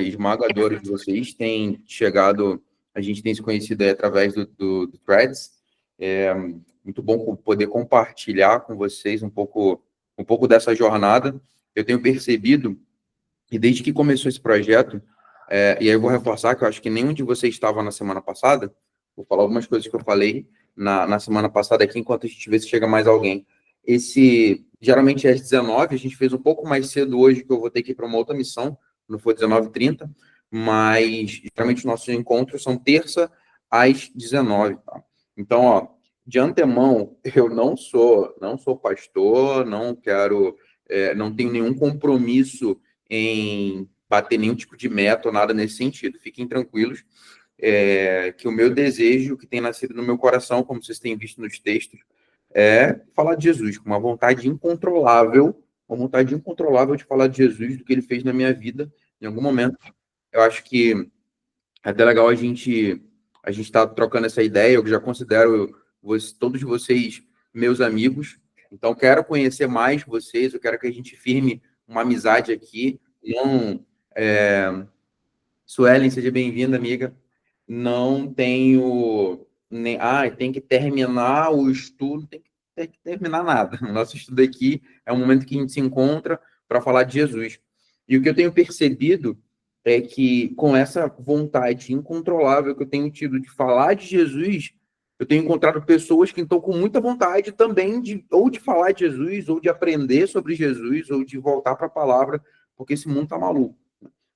esmagadora de vocês tem chegado, a gente tem se conhecido aí através do Threads. É muito bom poder compartilhar com vocês um pouco dessa jornada. Eu tenho percebido que desde que começou esse projeto, e aí eu vou reforçar que eu acho que nenhum de vocês estava na semana passada, vou falar algumas coisas que eu falei na semana passada aqui, enquanto a gente vê se chega mais alguém. Geralmente é às 19, a gente fez um pouco mais cedo hoje, que eu vou ter que ir para uma outra missão, não foi 19h30, mas geralmente os nossos encontros são terça às 19, tá? Então, ó, de antemão, eu não sou pastor, não tenho nenhum compromisso em bater nenhum tipo de meta ou nada nesse sentido. Fiquem tranquilos, que o meu desejo, que tem nascido no meu coração, como vocês têm visto nos textos, é falar de Jesus, com uma vontade incontrolável de falar de Jesus, do que ele fez na minha vida, em algum momento. Eu acho que é até legal a gente estar trocando essa ideia. Eu já considero todos vocês meus amigos, então quero conhecer mais vocês, eu quero que a gente firme uma amizade aqui. Não, Suelen, seja bem-vinda, amiga. Não tenho nem, tem que terminar o estudo, tem que terminar nada. O nosso estudo aqui é um momento que a gente se encontra para falar de Jesus. E o que eu tenho percebido é que, com essa vontade incontrolável que eu tenho tido de falar de Jesus, eu tenho encontrado pessoas que estão com muita vontade também ou de falar de Jesus, ou de aprender sobre Jesus, ou de voltar para a palavra, porque esse mundo está maluco.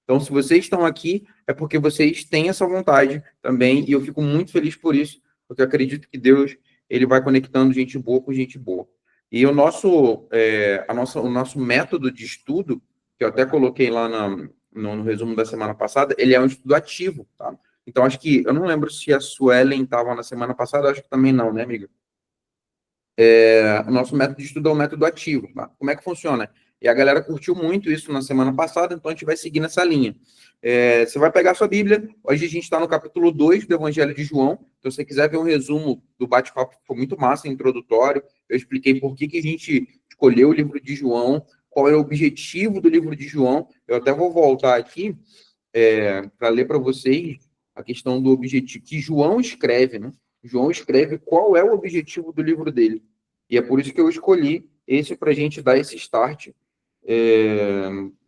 Então, se vocês estão aqui, é porque vocês têm essa vontade também, e eu fico muito feliz por isso, porque eu acredito que Deus, ele vai conectando gente boa com gente boa. E o nosso método de estudo, que eu até coloquei lá no resumo da semana passada, ele é um estudo ativo, tá? Então, acho que, eu não lembro se a Suelen estava na semana passada, acho que também não, né, amiga? O nosso método de estudo é um método ativo, tá? Como é que funciona? E a galera curtiu muito isso na semana passada, então a gente vai seguir nessa linha. Você vai pegar a sua Bíblia, hoje a gente está no capítulo 2 do Evangelho de João, então se você quiser ver um resumo do bate-papo, foi muito massa, introdutório, eu expliquei por que a gente escolheu o livro de João, qual é o objetivo do livro de João. Eu até vou voltar aqui para ler para vocês a questão do objetivo, que João escreve, né? João escreve qual é o objetivo do livro dele. E é por isso que eu escolhi esse para a gente dar esse start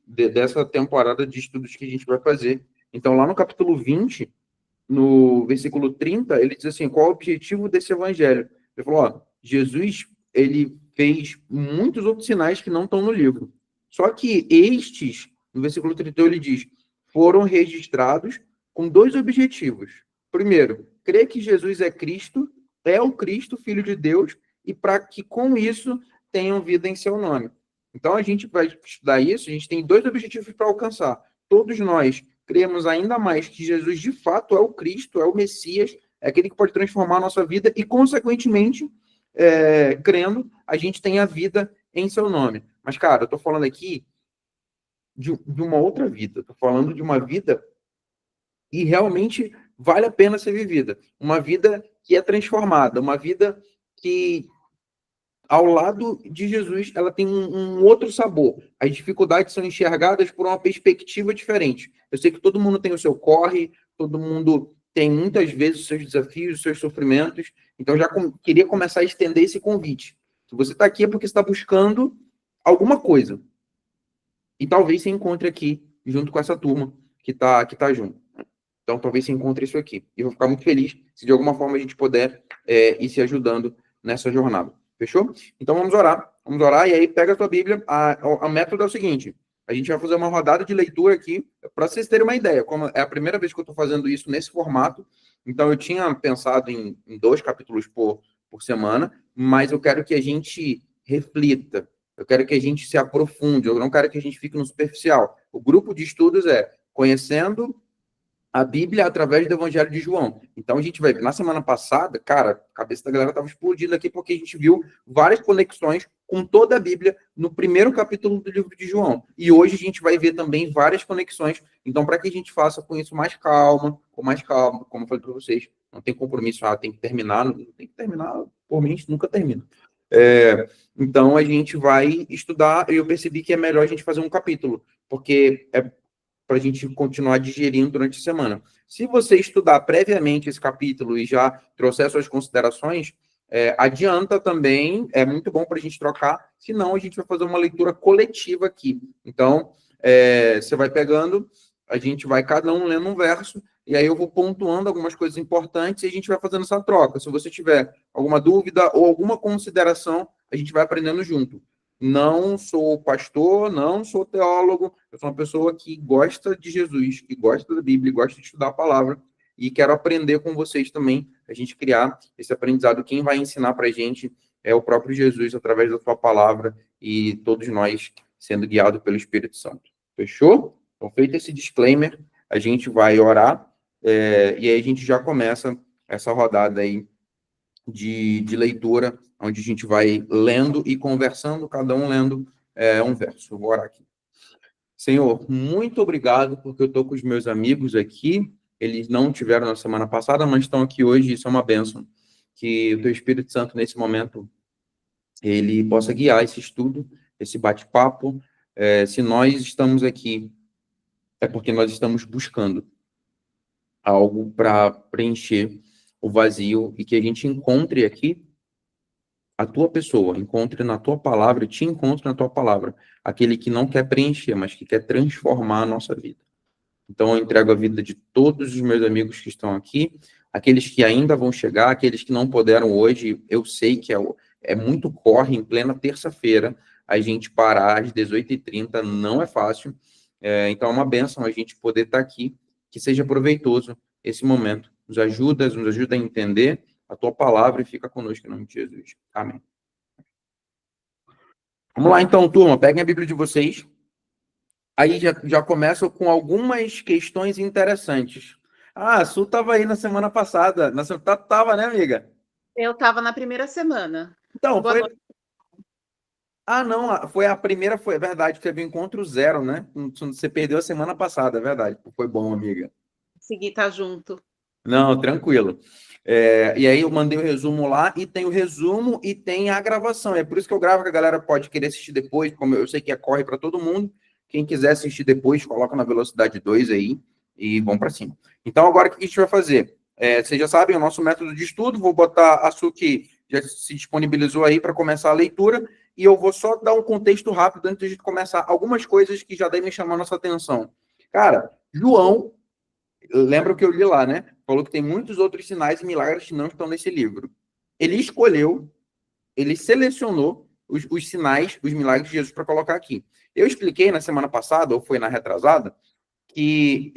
dessa temporada de estudos que a gente vai fazer. Então, lá no capítulo 20, no versículo 30, ele diz assim, qual é o objetivo desse evangelho? Ele falou, ó, Jesus, ele fez muitos outros sinais que não estão no livro. Só que estes, no versículo 31, ele diz, foram registrados com dois objetivos. Primeiro, crer que Jesus é o Cristo, Filho de Deus, e para que com isso tenham vida em seu nome. Então, a gente vai estudar isso, a gente tem dois objetivos para alcançar. Todos nós cremos ainda mais que Jesus, de fato, é o Cristo, é o Messias, é aquele que pode transformar a nossa vida e, consequentemente, crendo, a gente tem a vida em seu nome. Mas, cara, eu estou falando aqui de uma outra vida. Estou falando de uma vida que realmente vale a pena ser vivida. Uma vida que é transformada, uma vida que, ao lado de Jesus, ela tem um outro sabor. As dificuldades são enxergadas por uma perspectiva diferente. Eu sei que todo mundo tem o seu corre, todo mundo tem muitas vezes os seus desafios, os seus sofrimentos. Então, já queria começar a estender esse convite. Se você está aqui é porque está buscando alguma coisa. E talvez você encontre aqui, junto com essa turma que tá junto. Então, talvez você encontre isso aqui. E eu vou ficar muito feliz se de alguma forma a gente puder ir se ajudando nessa jornada. Fechou? Então, vamos orar. Vamos orar e aí pega a tua Bíblia. A método é o seguinte, a gente vai fazer uma rodada de leitura aqui, para vocês terem uma ideia. Como é a primeira vez que eu estou fazendo isso nesse formato, então eu tinha pensado em 2 capítulos por semana, mas eu quero que a gente reflita, eu quero que a gente se aprofunde, eu não quero que a gente fique no superficial. O grupo de estudos é conhecendo a Bíblia através do Evangelho de João. Então, a gente vai ver. Na semana passada, cara, a cabeça da galera estava explodindo aqui, porque a gente viu várias conexões com toda a Bíblia no primeiro capítulo do livro de João. E hoje a gente vai ver também várias conexões. Então, para que a gente faça com isso com mais calma, como eu falei para vocês, não tem compromisso, tem que terminar, não tem que terminar, por mim, nunca termina. Então, a gente vai estudar, e eu percebi que é melhor a gente fazer um capítulo, porque para a gente continuar digerindo durante a semana. Se você estudar previamente esse capítulo e já trouxer suas considerações, adianta também, é muito bom para a gente trocar, senão a gente vai fazer uma leitura coletiva aqui. Então, você vai pegando, a gente vai cada um lendo um verso, e aí eu vou pontuando algumas coisas importantes e a gente vai fazendo essa troca. Se você tiver alguma dúvida ou alguma consideração, a gente vai aprendendo junto. Não sou pastor, não sou teólogo, eu sou uma pessoa que gosta de Jesus, que gosta da Bíblia, gosta de estudar a palavra, e quero aprender com vocês também, a gente criar esse aprendizado. Quem vai ensinar para a gente é o próprio Jesus, através da sua palavra, e todos nós sendo guiados pelo Espírito Santo. Fechou? Então, feito esse disclaimer, a gente vai orar, e aí a gente já começa essa rodada aí de leitura, onde a gente vai lendo e conversando, cada um lendo um verso. Vou orar aqui. Senhor, muito obrigado, porque eu estou com os meus amigos aqui, eles não tiveram na semana passada, mas estão aqui hoje, isso é uma bênção. Que o Teu Espírito Santo, nesse momento, ele possa guiar esse estudo, esse bate-papo. Se nós estamos aqui, é porque nós estamos buscando algo para preencher o vazio e que a gente encontre aqui a tua pessoa, encontre na tua palavra, te encontre na tua palavra, aquele que não quer preencher, mas que quer transformar a nossa vida. Então, eu entrego a vida de todos os meus amigos que estão aqui, aqueles que ainda vão chegar, aqueles que não puderam hoje. Eu sei que é muito corre, em plena terça-feira, a gente parar às 18h30 não é fácil. Então, é uma bênção a gente poder estar aqui, que seja proveitoso esse momento. Nos ajuda a entender a tua palavra e fica conosco em nome de Jesus. Amém. Vamos lá, então, turma. Peguem a Bíblia de vocês. Aí já começo com algumas questões interessantes. A Su estava aí na semana passada. Tava, né, amiga? Eu estava na primeira semana. Então, foi... não, foi a primeira, foi verdade, teve encontro zero, né? Você perdeu a semana passada, é verdade. Foi bom, amiga. Consegui estar junto. Não, tranquilo. E aí eu mandei o resumo lá, e tem o resumo e tem a gravação. É por isso que eu gravo, que a galera pode querer assistir depois, como eu sei que corre para todo mundo. Quem quiser assistir depois, coloca na velocidade 2 aí e vão para cima. Então, agora o que a gente vai fazer? Vocês já sabem o nosso método de estudo, vou botar a Su, que já se disponibilizou aí para começar a leitura, e eu vou só dar um contexto rápido antes de a gente começar algumas coisas que já devem chamar a nossa atenção. Cara, João, lembra o que eu li lá, né? Falou que tem muitos outros sinais e milagres que não estão nesse livro. Ele escolheu, ele selecionou os sinais, os milagres de Jesus para colocar aqui. Eu expliquei na semana passada, ou foi na retrasada, que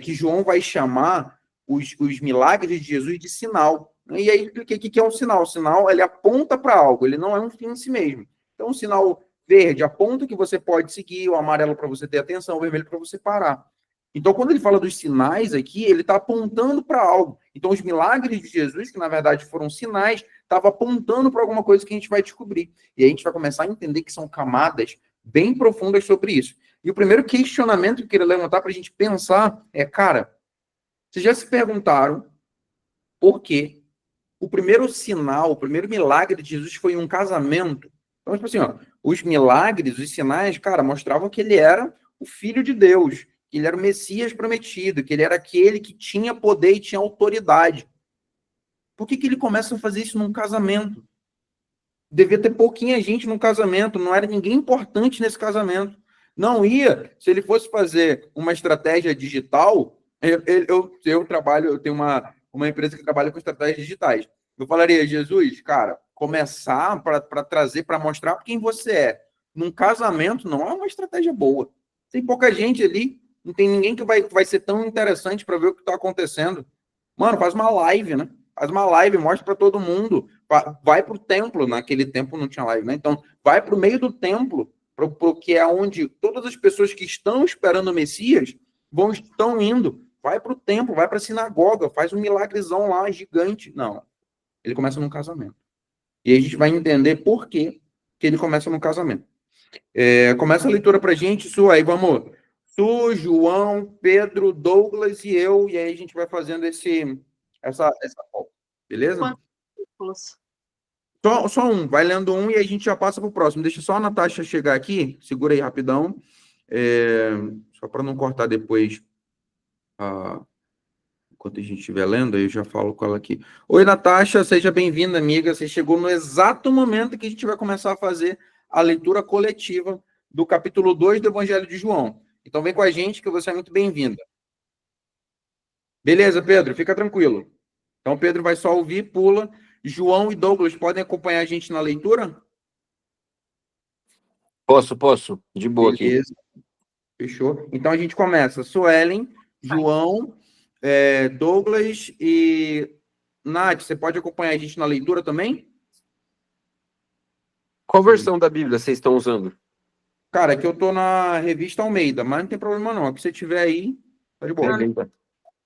que João vai chamar os milagres de Jesus de sinal. E aí expliquei o que é um sinal. O sinal, ele aponta para algo, ele não é um fim em si mesmo. Então, o sinal verde aponta que você pode seguir, o amarelo para você ter atenção, o vermelho para você parar. Então, quando ele fala dos sinais aqui, ele está apontando para algo. Então, os milagres de Jesus, que na verdade foram sinais, estavam apontando para alguma coisa que a gente vai descobrir. E aí a gente vai começar a entender que são camadas bem profundas sobre isso. E o primeiro questionamento que eu queria levantar para a gente pensar é, cara, vocês já se perguntaram por que o primeiro sinal, o primeiro milagre de Jesus foi um casamento? Então, tipo assim, ó, os milagres, os sinais, cara, mostravam que ele era o Filho de Deus, que ele era o Messias prometido, que ele era aquele que tinha poder e tinha autoridade. Por que ele começa a fazer isso num casamento? Devia ter pouquinha gente no casamento, não era ninguém importante nesse casamento. Não ia, se ele fosse fazer uma estratégia digital, eu trabalho, eu tenho uma empresa que trabalha com estratégias digitais. Eu falaria, Jesus, cara, começar para trazer, para mostrar quem você é. Num casamento não é uma estratégia boa. Tem pouca gente ali, não tem ninguém que vai ser tão interessante para ver o que está acontecendo. Mano, faz uma live, né? Faz uma live, mostra para todo mundo. Vai para o templo, naquele tempo não tinha live, né? Então, vai para o meio do templo, porque é onde todas as pessoas que estão esperando o Messias estão indo. Vai para o templo, vai para a sinagoga, faz um milagrezão lá gigante. Não. Ele começa num casamento. E aí a gente vai entender por que ele começa num casamento. Começa a leitura para a gente, Su, aí vamos. Su, João, Pedro, Douglas e eu, e aí a gente vai fazendo essa volta, beleza? Quantos? Só um, vai lendo um e a gente já passa para o próximo. Deixa só a Natasha chegar aqui, segura aí rapidão. só para não cortar depois, enquanto a gente estiver lendo, aí eu já falo com ela aqui. Oi, Natasha, seja bem-vinda, amiga. Você chegou no exato momento que a gente vai começar a fazer a leitura coletiva do capítulo 2 do Evangelho de João. Então vem com a gente que você é muito bem-vinda. Beleza, Pedro, fica tranquilo. Então Pedro vai só ouvir, pula. João e Douglas podem acompanhar a gente na leitura? Posso. De boa aqui. Beleza. Fechou. Então a gente começa. Suelen, João, Douglas e Nath, você pode acompanhar a gente na leitura também? Qual versão da Bíblia vocês estão usando? Cara, aqui eu tô na revista Almeida, mas não tem problema não. Aqui se você tiver aí, tá de boa.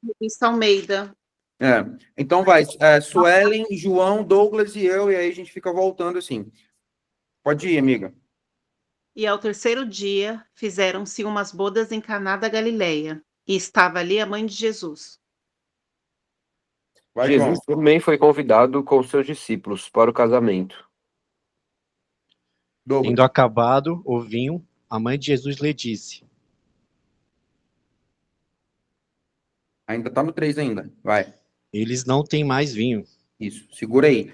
Revista Almeida. Então vai, Suelen, João, Douglas e eu, e aí a gente fica voltando assim. Pode ir, amiga. E ao terceiro dia fizeram-se umas bodas em Caná da Galileia, e estava ali a mãe de Jesus. Vai, Jesus João. também foi convidado com seus discípulos para o casamento. Douglas. Tendo acabado o vinho, a mãe de Jesus lhe disse: Ainda tá no 3 ainda. Vai. eles não têm mais vinho. Isso, segura aí.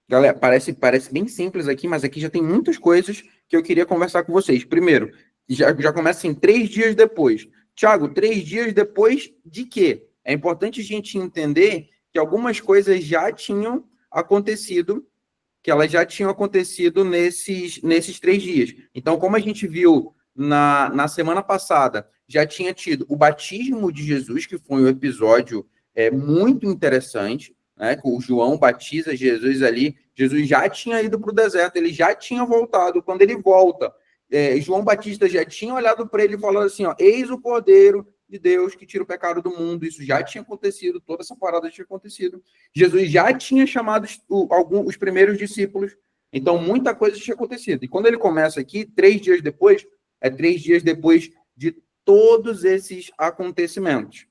Galera, parece bem simples aqui, mas aqui já tem muitas coisas que eu queria conversar com vocês. Primeiro, já começa assim, 3 dias depois. Tiago, 3 dias depois de quê? É importante a gente entender que algumas coisas já tinham acontecido, nesses 3 dias. Então, como a gente viu na semana passada, já tinha tido o batismo de Jesus, que foi um episódio muito interessante, né? O João batiza Jesus ali. Jesus já tinha ido para o deserto, ele já tinha voltado. Quando ele volta, João Batista já tinha olhado para ele e falado assim: ó, eis o Cordeiro de Deus que tira o pecado do mundo. Isso já tinha acontecido, toda essa parada tinha acontecido. Jesus já tinha chamado os primeiros discípulos, então muita coisa tinha acontecido. E quando ele começa aqui, 3 dias depois, 3 dias depois de todos esses acontecimentos.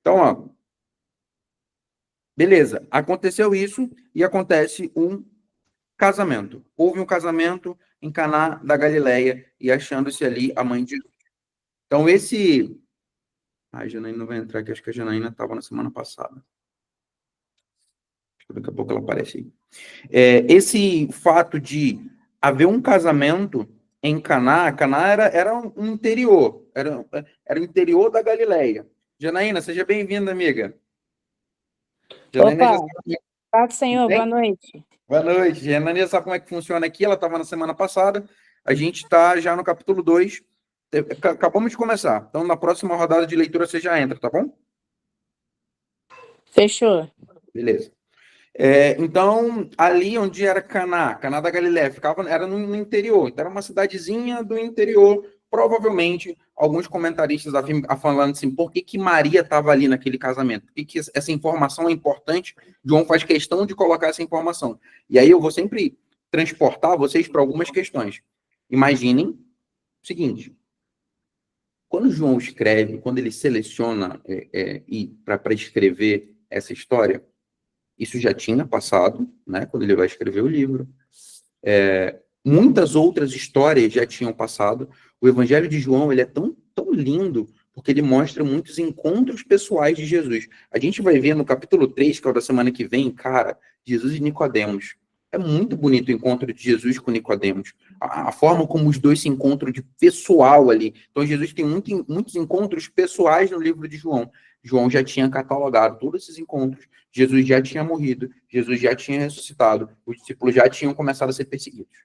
Então, ó, beleza, aconteceu isso e acontece um casamento. Houve um casamento em Caná da Galileia e achando-se ali a mãe de Jesus. Então, a Janaína não vai entrar aqui, acho que a Janaína estava na semana passada. Daqui a pouco ela aparece aí. Esse fato de haver um casamento em Caná era um interior, era o interior da Galileia. Janaína, seja bem-vinda, amiga. Opa, paz do Senhor, boa noite. Boa noite. Janaína sabe como é que funciona aqui, ela estava na semana passada, a gente está já no capítulo 2, acabamos de começar, então na próxima rodada de leitura você já entra, tá bom? Fechou. Beleza. Então, ali onde era Caná da Galileia, era no interior, então era uma cidadezinha do interior. Provavelmente, alguns comentaristas falando assim, por que Maria estava ali naquele casamento? Por que essa informação é importante? João faz questão de colocar essa informação. E aí eu vou sempre transportar vocês para algumas questões. Imaginem o seguinte, quando João escreve, quando ele seleciona para escrever essa história, isso já tinha passado, né, quando ele vai escrever o livro. Muitas outras histórias já tinham passado. O Evangelho de João, ele é tão lindo, porque ele mostra muitos encontros pessoais de Jesus. A gente vai ver no capítulo 3, que é o da semana que vem, cara, Jesus e Nicodemos. É muito bonito o encontro de Jesus com Nicodemos. A forma como os dois se encontram de pessoal ali. Então, Jesus tem muitos encontros pessoais no livro de João. João já tinha catalogado todos esses encontros. Jesus já tinha morrido. Jesus já tinha ressuscitado. Os discípulos já tinham começado a ser perseguidos.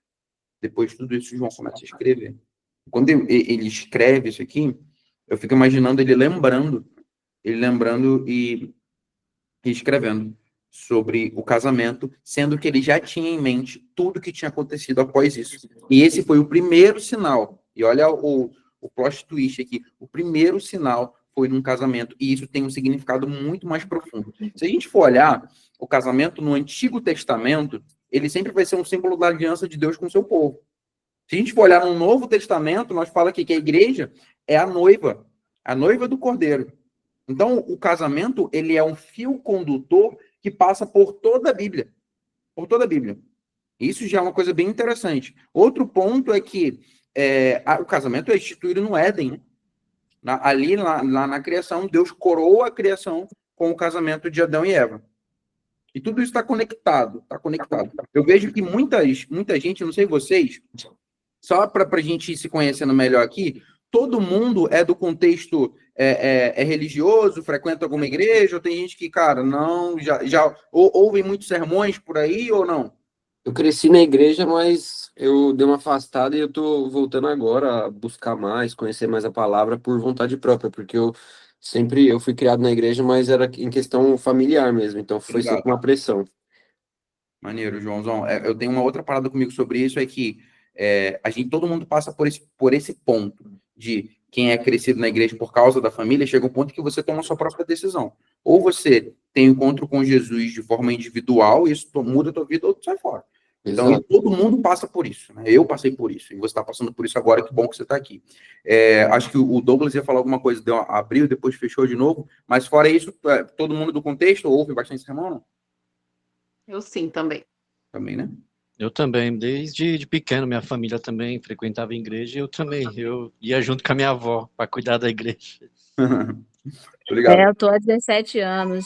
Depois de tudo isso, João começa a escrever. Quando ele escreve isso aqui, eu fico imaginando ele lembrando e escrevendo sobre o casamento, sendo que ele já tinha em mente tudo que tinha acontecido após isso. E esse foi o primeiro sinal. E olha o plot twist aqui. O primeiro sinal foi num casamento. E isso tem um significado muito mais profundo. Se a gente for olhar o casamento no Antigo Testamento, ele sempre vai ser um símbolo da aliança de Deus com o seu povo. Se a gente for olhar no Novo Testamento, nós fala aqui que a igreja é a noiva do Cordeiro. Então, o casamento, ele é um fio condutor que passa por toda a Bíblia. Por toda a Bíblia. Isso já é uma coisa bem interessante. Outro ponto é que o casamento é instituído no Éden, né? Lá na criação, Deus coroa a criação com o casamento de Adão e Eva. E tudo isso está conectado, está conectado. Eu vejo que muita gente, não sei vocês, só para a gente ir se conhecendo melhor aqui, todo mundo é do contexto religioso, frequenta alguma igreja, ou tem gente que, cara, não, já ouvem muitos sermões por aí ou não? Eu cresci na igreja, mas eu dei uma afastada e eu tô voltando agora a buscar mais, conhecer mais a palavra por vontade própria, porque eu fui criado na igreja, mas era em questão familiar mesmo, então foi Obrigado. sempre uma pressão. Maneiro, Joãozão. Eu tenho uma outra parada comigo sobre isso, é que todo mundo passa por esse ponto de quem é crescido na igreja por causa da família, chega um ponto que você toma a sua própria decisão. Ou você tem um encontro com Jesus de forma individual, e isso muda a tua vida, ou tu sai fora. Então, Exato. todo mundo passa por isso, né? Eu passei por isso, e você está passando por isso agora, que bom que você está aqui. Acho que o Douglas ia falar alguma coisa, abriu, depois fechou de novo, mas fora isso, todo mundo do contexto ouve bastante sermão, não? Eu sim, também. Também, né? Eu também, desde de pequeno, minha família também frequentava a igreja, e eu também, eu ia junto com a minha avó para cuidar da igreja. Obrigado. Eu tô há 17 anos.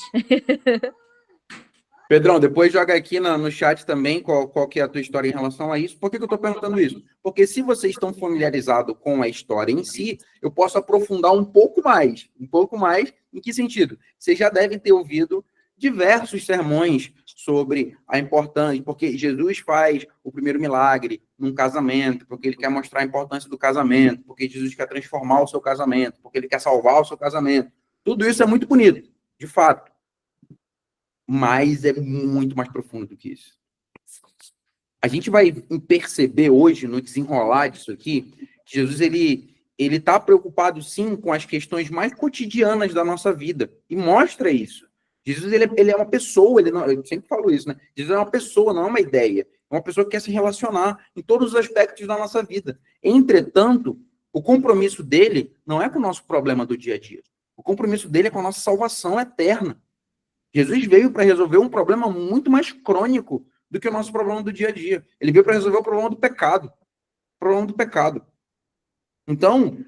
Pedrão, depois joga aqui no chat também qual que é a tua história em relação a isso. Por que eu estou perguntando isso? Porque se vocês estão familiarizados com a história em si, eu posso aprofundar um pouco mais. Um pouco mais, em que sentido? Vocês já devem ter ouvido diversos sermões sobre a importância, porque Jesus faz o primeiro milagre num casamento, porque ele quer mostrar a importância do casamento, porque Jesus quer transformar o seu casamento, porque ele quer salvar o seu casamento. Tudo isso é muito bonito, de fato. Mas é muito mais profundo do que isso. A gente vai perceber hoje, no desenrolar disso aqui, que Jesus, ele está preocupado, sim, com as questões mais cotidianas da nossa vida. E mostra isso. Jesus, ele é uma pessoa, eu sempre falo isso, né? Jesus é uma pessoa, não é uma ideia. É uma pessoa que quer se relacionar em todos os aspectos da nossa vida. Entretanto, o compromisso dele não é com o nosso problema do dia a dia. O compromisso dele é com a nossa salvação eterna. Jesus veio para resolver um problema muito mais crônico do que o nosso problema do dia a dia. Ele veio para resolver o problema do pecado. O problema do pecado. Então,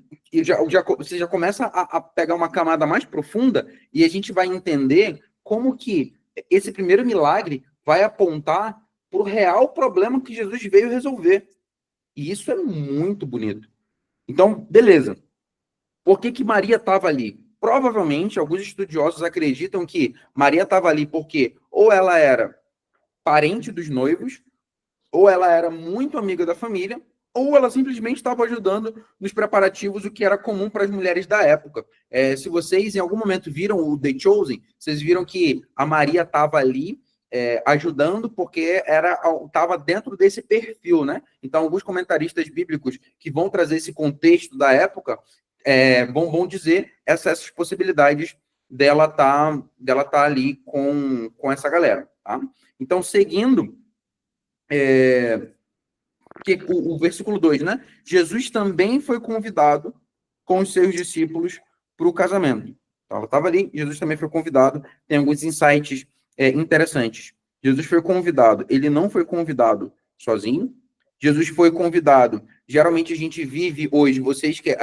você já começa a pegar uma camada mais profunda e a gente vai entender como que esse primeiro milagre vai apontar para o real problema que Jesus veio resolver. E isso é muito bonito. Então, beleza. Por que Maria estava ali? Provavelmente, alguns estudiosos acreditam que Maria estava ali porque ou ela era parente dos noivos, ou ela era muito amiga da família, ou ela simplesmente estava ajudando nos preparativos, o que era comum para as mulheres da época. Se vocês em algum momento viram o The Chosen, vocês viram que a Maria estava ali ajudando porque estava dentro desse perfil, né? Então, alguns comentaristas bíblicos que vão trazer esse contexto da época vão dizer essas possibilidades dela tá ali com essa galera, tá? Então, seguindo, o versículo 2, né? Jesus também foi convidado com os seus discípulos para o casamento. Então, ela estava ali, Jesus também foi convidado. Tem alguns insights interessantes. Jesus foi convidado, ele não foi convidado sozinho. Jesus foi convidado. Geralmente a gente vive hoje, vocês que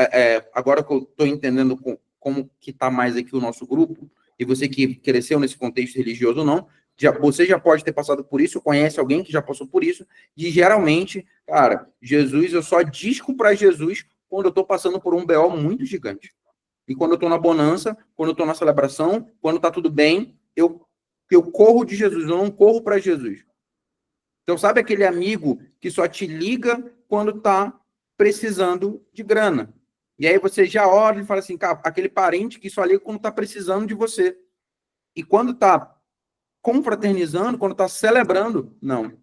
agora que eu estou entendendo como que está mais aqui o nosso grupo, e você que cresceu nesse contexto religioso ou não, você já pode ter passado por isso, conhece alguém que já passou por isso, e geralmente, cara, eu só disco para Jesus quando eu estou passando por um BO muito gigante. E quando eu estou na bonança, quando eu estou na celebração, quando está tudo bem, eu corro de Jesus, eu não corro para Jesus. Então, sabe aquele amigo que só te liga quando está precisando de grana? E aí você já ora e fala assim, cara, aquele parente que só liga quando está precisando de você. E quando está confraternizando, quando está celebrando, não.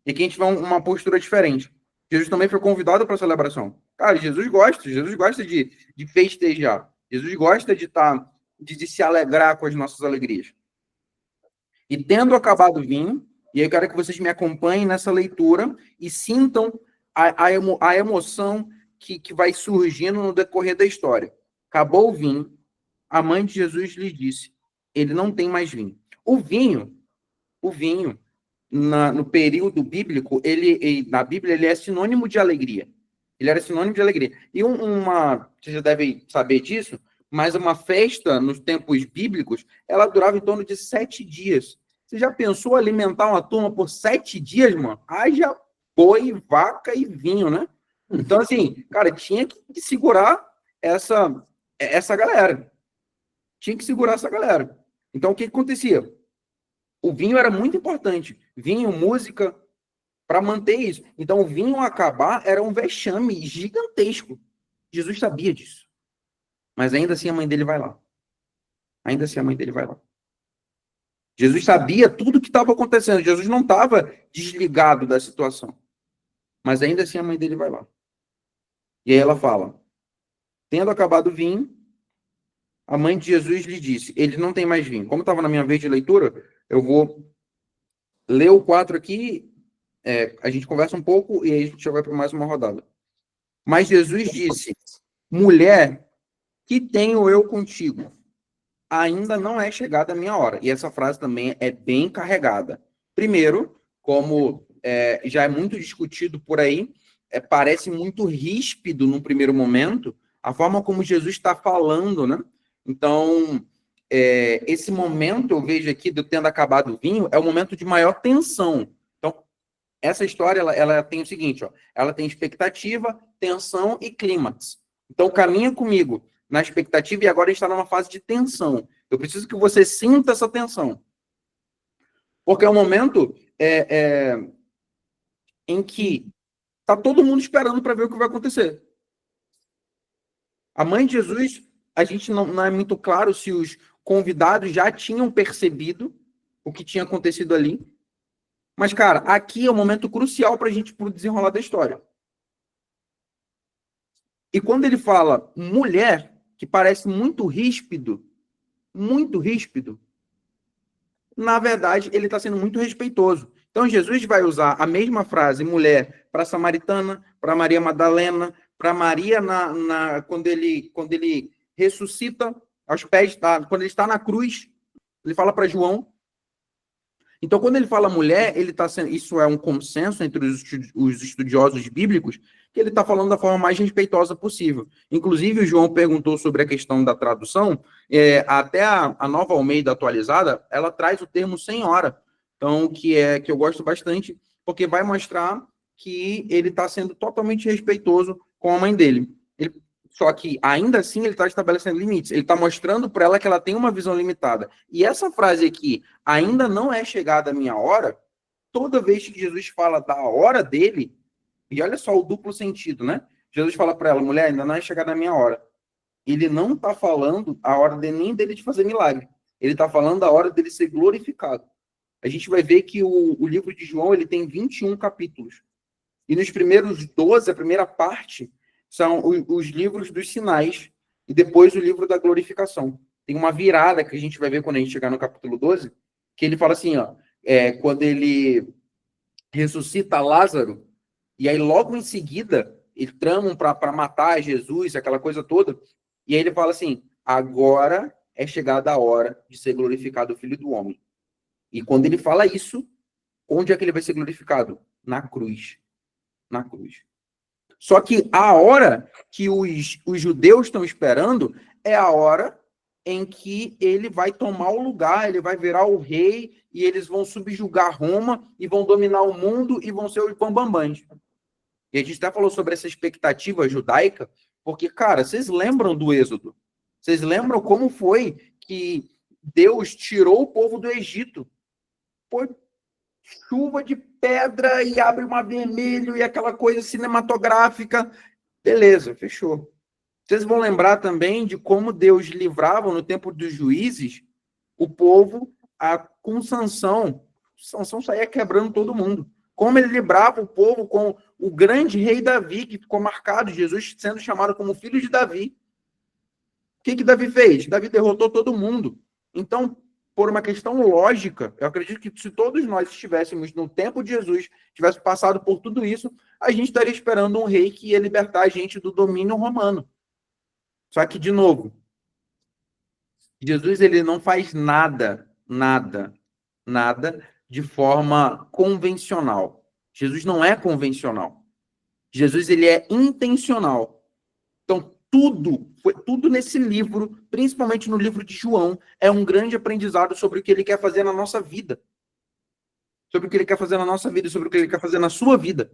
E aqui a gente vai uma postura diferente. Jesus também foi convidado para a celebração. Cara, Jesus gosta de festejar. Jesus gosta de se alegrar com as nossas alegrias. E tendo acabado o vinho, e eu quero que vocês me acompanhem nessa leitura e sintam a emoção que vai surgindo no decorrer da história. Acabou o vinho, a mãe de Jesus lhe disse, ele não tem mais vinho. O vinho, no período bíblico, na Bíblia, ele é sinônimo de alegria. Ele era sinônimo de alegria. E vocês já devem saber disso, mas uma festa, nos tempos bíblicos, ela durava em torno de 7 dias. Você já pensou alimentar uma turma por 7 dias, mano? Haja boi, vaca e vinho, né? Então, assim, cara, tinha que segurar essa galera. Tinha que segurar essa galera. Então, o que acontecia? O vinho era muito importante. Vinho, música, para manter isso. Então, o vinho acabar era um vexame gigantesco. Jesus sabia disso. Mas ainda assim a mãe dele vai lá. Ainda assim a mãe dele vai lá. Jesus sabia tudo o que estava acontecendo. Jesus não estava desligado da situação. Mas ainda assim a mãe dele vai lá. E aí ela fala: tendo acabado o vinho, a mãe de Jesus lhe disse: ele não tem mais vinho. Como estava na minha vez de leitura, eu vou ler o 4 aqui, a gente conversa um pouco e aí a gente já vai para mais uma rodada. Mas Jesus disse: mulher, que tenho eu contigo? Ainda não é chegada a minha hora. E essa frase também é bem carregada. Primeiro, como já é muito discutido por aí, parece muito ríspido num primeiro momento, a forma como Jesus está falando, né? Então, esse momento, eu vejo aqui, do tendo acabado o vinho, é o momento de maior tensão. Então, essa história, ela tem o seguinte, ó, ela tem expectativa, tensão e clímax. Então, caminha comigo na expectativa e agora a gente está numa fase de tensão. Eu preciso que você sinta essa tensão. Porque é um momento em que está todo mundo esperando para ver o que vai acontecer. A mãe de Jesus, a gente não é muito claro se os convidados já tinham percebido o que tinha acontecido ali. Mas, cara, aqui é um momento crucial para a gente pro desenrolar da história. E quando ele fala mulher, que parece muito ríspido, na verdade, ele está sendo muito respeitoso. Então, Jesus vai usar a mesma frase, mulher, para a samaritana, para Maria Madalena, para Maria quando ele ressuscita aos pés, quando ele está na cruz, ele fala para João. Então, quando ele fala mulher, ele está sendo, isso é um consenso entre os estudiosos bíblicos, que ele está falando da forma mais respeitosa possível. Inclusive, o João perguntou sobre a questão da tradução, até a Nova Almeida atualizada, ela traz o termo senhora, então, que eu gosto bastante, porque vai mostrar que ele está sendo totalmente respeitoso com a mãe dele. Só que, ainda assim, ele está estabelecendo limites. Ele está mostrando para ela que ela tem uma visão limitada. E essa frase aqui, ainda não é chegada a minha hora, toda vez que Jesus fala da hora dele, e olha só o duplo sentido, né? Jesus fala para ela, mulher, ainda não é chegada a minha hora. Ele não está falando a hora nem dele de fazer milagre. Ele está falando a hora dele ser glorificado. A gente vai ver que o livro de João ele tem 21 capítulos. E nos primeiros 12, a primeira parte, são os livros dos sinais, e depois o livro da glorificação. Tem uma virada que a gente vai ver quando a gente chegar no capítulo 12, que ele fala assim, ó, quando ele ressuscita Lázaro, e aí logo em seguida, eles tramam para matar Jesus, aquela coisa toda, e aí ele fala assim, agora é chegada a hora de ser glorificado o Filho do Homem. E quando ele fala isso, onde é que ele vai ser glorificado? Na cruz. Na cruz. Só que a hora que os judeus estão esperando é a hora em que ele vai tomar o lugar, ele vai virar o rei, e eles vão subjugar Roma, e vão dominar o mundo, e vão ser os bambambãs. E a gente até falou sobre essa expectativa judaica, porque, cara, vocês lembram do Êxodo? Vocês lembram como foi que Deus tirou o povo do Egito? Foi chuva de pedra e abre o mar vermelho e aquela coisa cinematográfica. Beleza, fechou. Vocês vão lembrar também de como Deus livrava no tempo dos juízes o povo com Sansão. Sansão saía quebrando todo mundo. Como ele livrava o povo com o grande rei Davi, que ficou marcado, Jesus sendo chamado como filho de Davi. O que Davi fez? Davi derrotou todo mundo. Então, por uma questão lógica, eu acredito que se todos nós estivéssemos no tempo de Jesus, tivesse passado por tudo isso, a gente estaria esperando um rei que ia libertar a gente do domínio romano. Só que, de novo, Jesus ele não faz nada de forma convencional. Jesus não é convencional. Jesus, ele é intencional. Então, tudo nesse livro, principalmente no livro de João, é um grande aprendizado sobre o que ele quer fazer na nossa vida. Sobre o que ele quer fazer na nossa vida, sobre o que ele quer fazer na sua vida.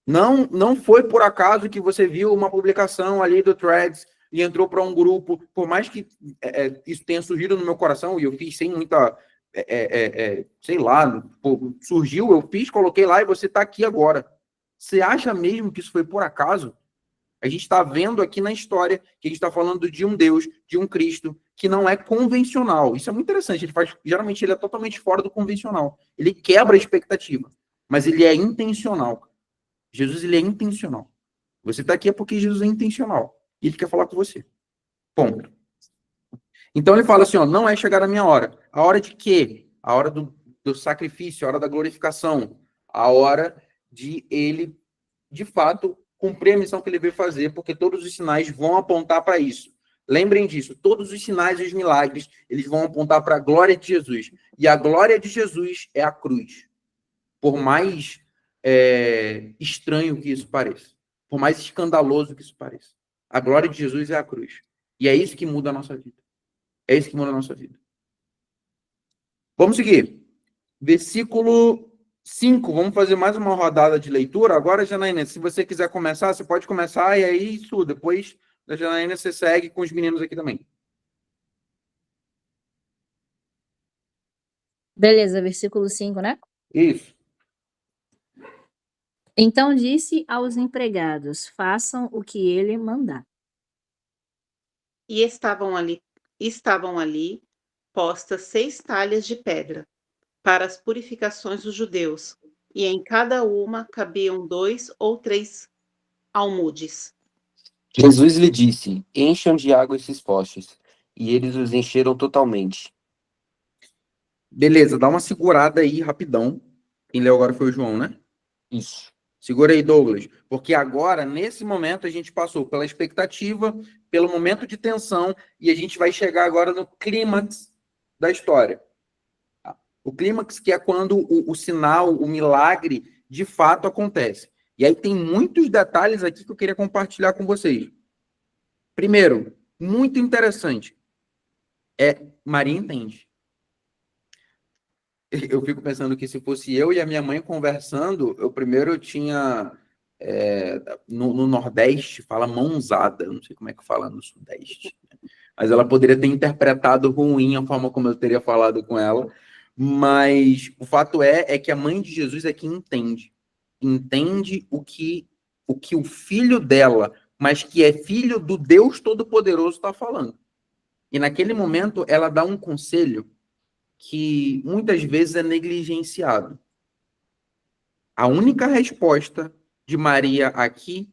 Não foi por acaso que você viu uma publicação ali do Threads e entrou para um grupo, por mais que isso tenha surgido no meu coração, e eu fiz sem muita, sei lá, surgiu, eu fiz, coloquei lá e você está aqui agora. Você acha mesmo que isso foi por acaso? A gente está vendo aqui na história que a gente está falando de um Deus, de um Cristo, que não é convencional. Isso é muito interessante. Geralmente ele é totalmente fora do convencional. Ele quebra a expectativa, mas ele é intencional. Jesus, ele é intencional. Você está aqui é porque Jesus é intencional. E ele quer falar com você. Ponto. Então ele fala assim, ó, não é chegar a minha hora. A hora de quê? A hora do sacrifício, a hora da glorificação. A hora de ele, de fato, cumprir a missão que ele veio fazer, porque todos os sinais vão apontar para isso. Lembrem disso, todos os sinais e os milagres, eles vão apontar para a glória de Jesus. E a glória de Jesus é a cruz. Por mais estranho que isso pareça, por mais escandaloso que isso pareça, a glória de Jesus é a cruz. E é isso que muda a nossa vida. É isso que muda a nossa vida. Vamos seguir. Versículo 5, vamos fazer mais uma rodada de leitura. Agora, Janaína, se você quiser começar, você pode começar e aí isso. Depois da Janaína, você segue com os meninos aqui também. Beleza, versículo 5, né? Isso. Então disse aos empregados, façam o que ele mandar. E estavam ali postas 6 talhas de pedra para as purificações dos judeus, e em cada uma cabiam 2 ou 3 almudes. Jesus lhe disse, encham de água esses postes. E eles os encheram totalmente. Beleza, dá uma segurada aí rapidão. Quem leu agora foi o João, né? Isso. Segura aí, Douglas. Porque agora, nesse momento, a gente passou pela expectativa, pelo momento de tensão, e a gente vai chegar agora no clímax da história. O clímax que é quando o sinal, o milagre, de fato acontece. E aí tem muitos detalhes aqui que eu queria compartilhar com vocês. Primeiro, muito interessante, Maria entende. Eu fico pensando que se fosse eu e a minha mãe conversando, eu tinha... no Nordeste, fala mãozada. Eu não sei como é que fala no Sudeste. Mas ela poderia ter interpretado ruim a forma como eu teria falado com ela. Mas o fato é que a mãe de Jesus é quem entende. Entende o que o filho dela, mas que é filho do Deus Todo-Poderoso, está falando. E naquele momento, ela dá um conselho que muitas vezes é negligenciado. A única resposta de Maria aqui,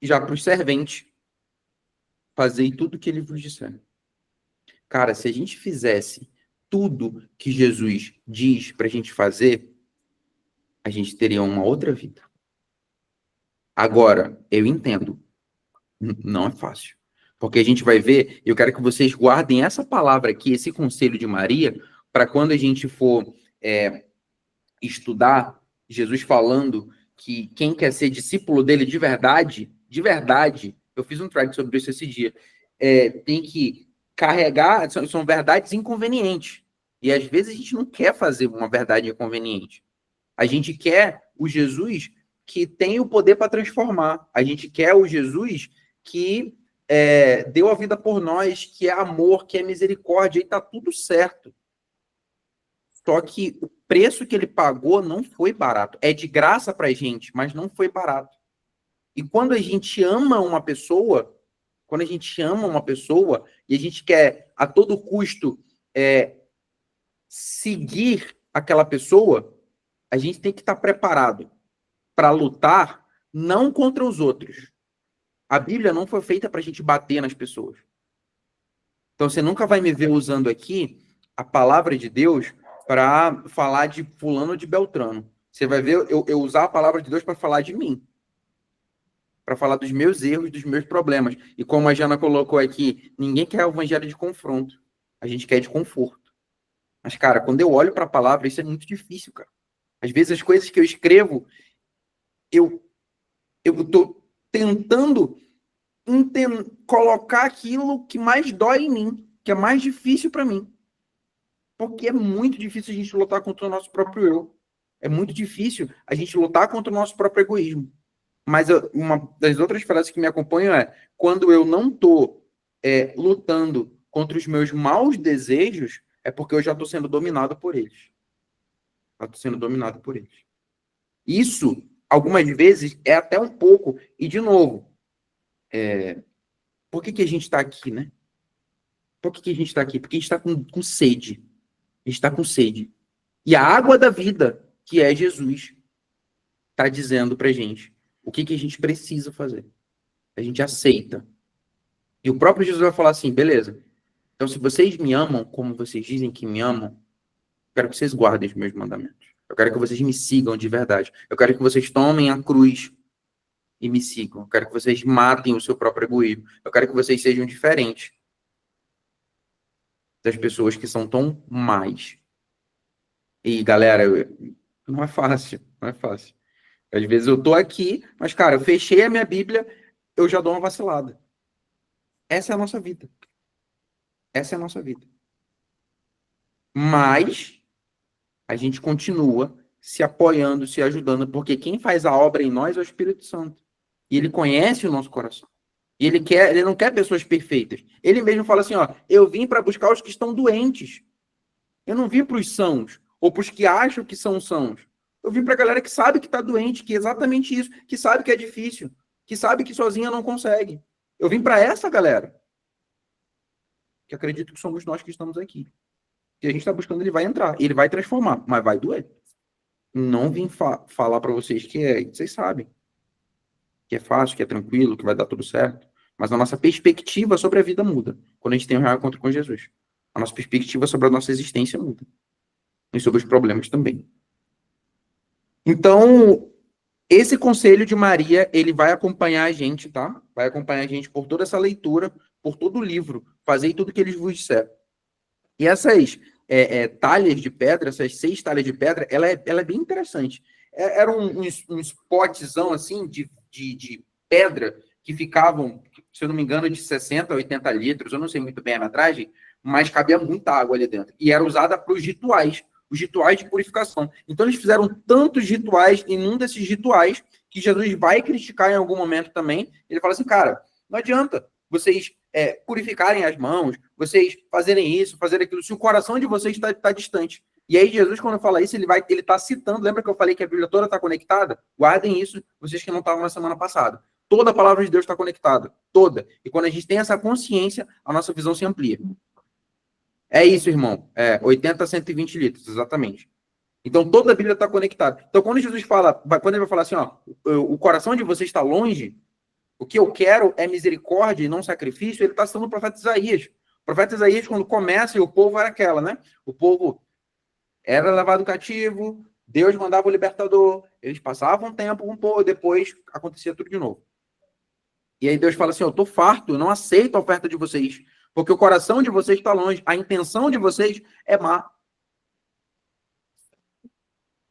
já para os serventes, fazei tudo o que ele vos disser. Cara, se a gente fizesse tudo que Jesus diz para a gente fazer, a gente teria uma outra vida. Agora, eu entendo, não é fácil. Porque a gente vai ver, eu quero que vocês guardem essa palavra aqui, esse conselho de Maria, para quando a gente for estudar Jesus falando que quem quer ser discípulo dele de verdade, eu fiz um thread sobre isso esse dia, tem que carregar, são verdades inconvenientes. E às vezes a gente não quer fazer uma verdade inconveniente. A gente quer o Jesus que tem o poder para transformar. A gente quer o Jesus que deu a vida por nós, que é amor, que é misericórdia, e está tudo certo. Só que o preço que ele pagou não foi barato. É de graça para a gente, mas não foi barato. E quando a gente ama uma pessoa, e a gente quer a todo custo seguir aquela pessoa, a gente tem que estar preparado para lutar não contra os outros. A Bíblia não foi feita para a gente bater nas pessoas. Então você nunca vai me ver usando aqui a palavra de Deus para falar de fulano ou de Beltrano. Você vai ver eu usar a palavra de Deus para falar de mim. Para falar dos meus erros, dos meus problemas. E como a Jana colocou aqui, ninguém quer o evangelho de confronto. A gente quer de conforto. Mas, cara, quando eu olho para a palavra, isso é muito difícil, cara. Às vezes as coisas que eu escrevo, eu estou tentando colocar aquilo que mais dói em mim, que é mais difícil para mim. Porque é muito difícil a gente lutar contra o nosso próprio eu. É muito difícil a gente lutar contra o nosso próprio egoísmo. Mas uma das outras frases que me acompanham é: quando eu não estou lutando contra os meus maus desejos, é porque eu já estou sendo dominado por eles. Já estou sendo dominado por eles. Isso, algumas vezes, é até um pouco. E, de novo, por que a gente está aqui, né? Por que a gente está aqui? Porque a gente está com sede. A gente está com sede. E a água da vida, que é Jesus, está dizendo para gente o que a gente precisa fazer. A gente aceita. E o próprio Jesus vai falar assim: beleza, então se vocês me amam como vocês dizem que me amam, eu quero que vocês guardem os meus mandamentos. Eu quero que vocês me sigam de verdade. Eu quero que vocês tomem a cruz e me sigam. Eu quero que vocês matem o seu próprio egoísmo. Eu quero que vocês sejam diferentes das pessoas que são tão más. E, galera, não é fácil. Não é fácil. Às vezes eu tô aqui, mas, cara, eu fechei a minha Bíblia, eu já dou uma vacilada. Essa é a nossa vida. Essa é a nossa vida. Mas a gente continua se apoiando, se ajudando, porque quem faz a obra em nós é o Espírito Santo. E ele conhece o nosso coração. E ele não quer pessoas perfeitas. Ele mesmo fala assim, ó: eu vim para buscar os que estão doentes. Eu não vim para os sãos, ou para os que acham que são sãos. Eu vim para a galera que sabe que está doente, que é exatamente isso, que sabe que é difícil, que sabe que sozinha não consegue. Eu vim para essa galera, que acredito que somos nós que estamos aqui. Se a gente está buscando, ele vai entrar, ele vai transformar, mas vai doer. Não vim falar para vocês que vocês sabem, que é fácil, que é tranquilo, que vai dar tudo certo. Mas a nossa perspectiva sobre a vida muda quando a gente tem um real encontro com Jesus. A nossa perspectiva sobre a nossa existência muda. E sobre os problemas também. Então, esse conselho de Maria, ele vai acompanhar a gente, tá? Vai acompanhar a gente por toda essa leitura, por todo o livro. Fazei tudo o que eles vos disseram. E essas talhas de pedra, essas 6 talhas de pedra, ela é bem interessante. Era uns potzão, assim, de pedra, que ficavam, se eu não me engano, de 60 a 80 litros, eu não sei muito bem a metragem, mas cabia muita água ali dentro. E era usada para os rituais de purificação. Então, eles fizeram tantos rituais, em um desses rituais, que Jesus vai criticar em algum momento também. Ele fala assim: cara, não adianta vocês purificarem as mãos, vocês fazerem isso, fazerem aquilo, se o coração de vocês está distante. E aí, Jesus, quando fala isso, ele está citando, lembra que eu falei que a Bíblia toda está conectada? Guardem isso, vocês que não estavam na semana passada. Toda a palavra de Deus está conectada, toda. E quando a gente tem essa consciência, a nossa visão se amplia. É isso, irmão. 80 a 120 litros, exatamente. Então, toda a Bíblia está conectada. Então, quando Jesus fala, quando ele vai falar assim, ó: o coração de vocês está longe, o que eu quero é misericórdia e não sacrifício, ele está citando o profeta Isaías. O profeta Isaías, quando começa, e o povo era aquela, né? O povo era levado cativo, Deus mandava o libertador, eles passavam um tempo com o povo, depois acontecia tudo de novo. E aí Deus fala assim: eu estou farto, eu não aceito a oferta de vocês, porque o coração de vocês está longe, a intenção de vocês é má.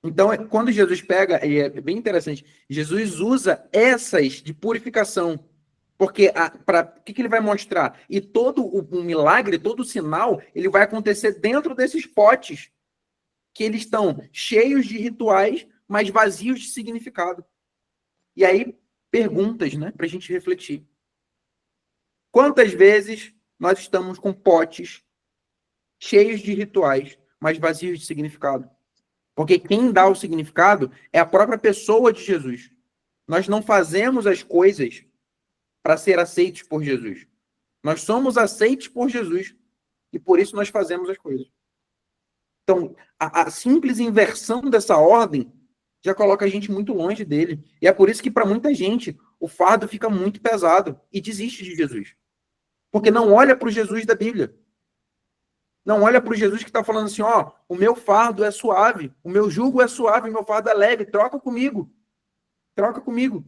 Então, quando Jesus pega, e é bem interessante, Jesus usa essas de purificação, porque o que ele vai mostrar? E todo o milagre, todo o sinal, ele vai acontecer dentro desses potes, que eles estão cheios de rituais, mas vazios de significado. E aí, perguntas, né, para a gente refletir. Quantas vezes nós estamos com potes cheios de rituais, mas vazios de significado? Porque quem dá o significado é a própria pessoa de Jesus. Nós não fazemos as coisas para ser aceitos por Jesus. Nós somos aceitos por Jesus e por isso nós fazemos as coisas. Então, a simples inversão dessa ordem já coloca a gente muito longe dele. E é por isso que, para muita gente, o fardo fica muito pesado e desiste de Jesus. Porque não olha para o Jesus da Bíblia. Não olha para o Jesus que está falando assim: ó, o meu fardo é suave, o meu jugo é suave, o meu fardo é leve, troca comigo. Troca comigo.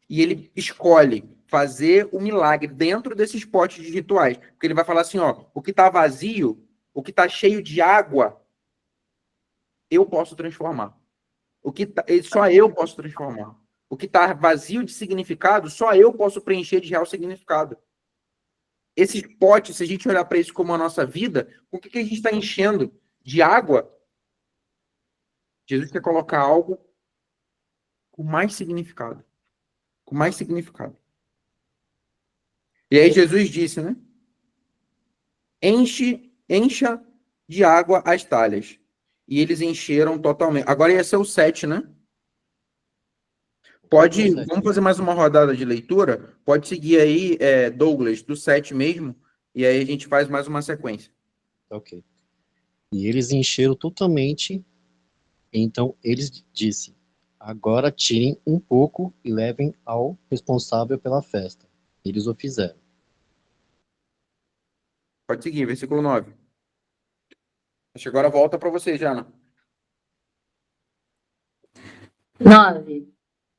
E ele escolhe fazer o milagre dentro desses potes de rituais. Porque ele vai falar assim: ó, o que está vazio, o que está cheio de água, eu posso transformar. Só eu posso transformar. O que está vazio de significado, só eu posso preencher de real significado. Esses potes, se a gente olhar para isso como a nossa vida, o que a gente está enchendo de água? Jesus quer colocar algo com mais significado. Com mais significado. E aí Jesus disse, né? Encha de água as talhas. E eles encheram totalmente. Agora ia ser o 7, né? Vamos fazer mais uma rodada de leitura? Pode seguir aí, Douglas, do 7 mesmo, e aí a gente faz mais uma sequência. Ok. E eles encheram totalmente, então eles disse, agora tirem um pouco e levem ao responsável pela festa. Eles o fizeram. Pode seguir, versículo 9. Acho que agora volta para você, Jana. 9.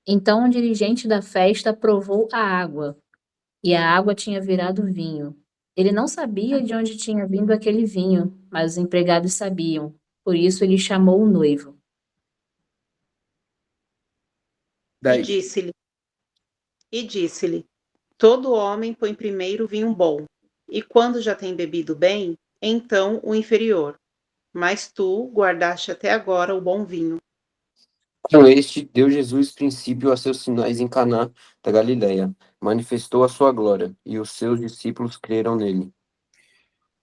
Então o dirigente da festa provou a água, e a água tinha virado vinho. Ele não sabia de onde tinha vindo aquele vinho, mas os empregados sabiam. Por isso ele chamou o noivo. E 10. disse-lhe, todo homem põe primeiro o vinho bom, e quando já tem bebido bem, então o inferior. Mas tu guardaste até agora o bom vinho. Com este, deu Jesus princípio a seus sinais em Caná da Galileia, manifestou a sua glória, e os seus discípulos creram nele.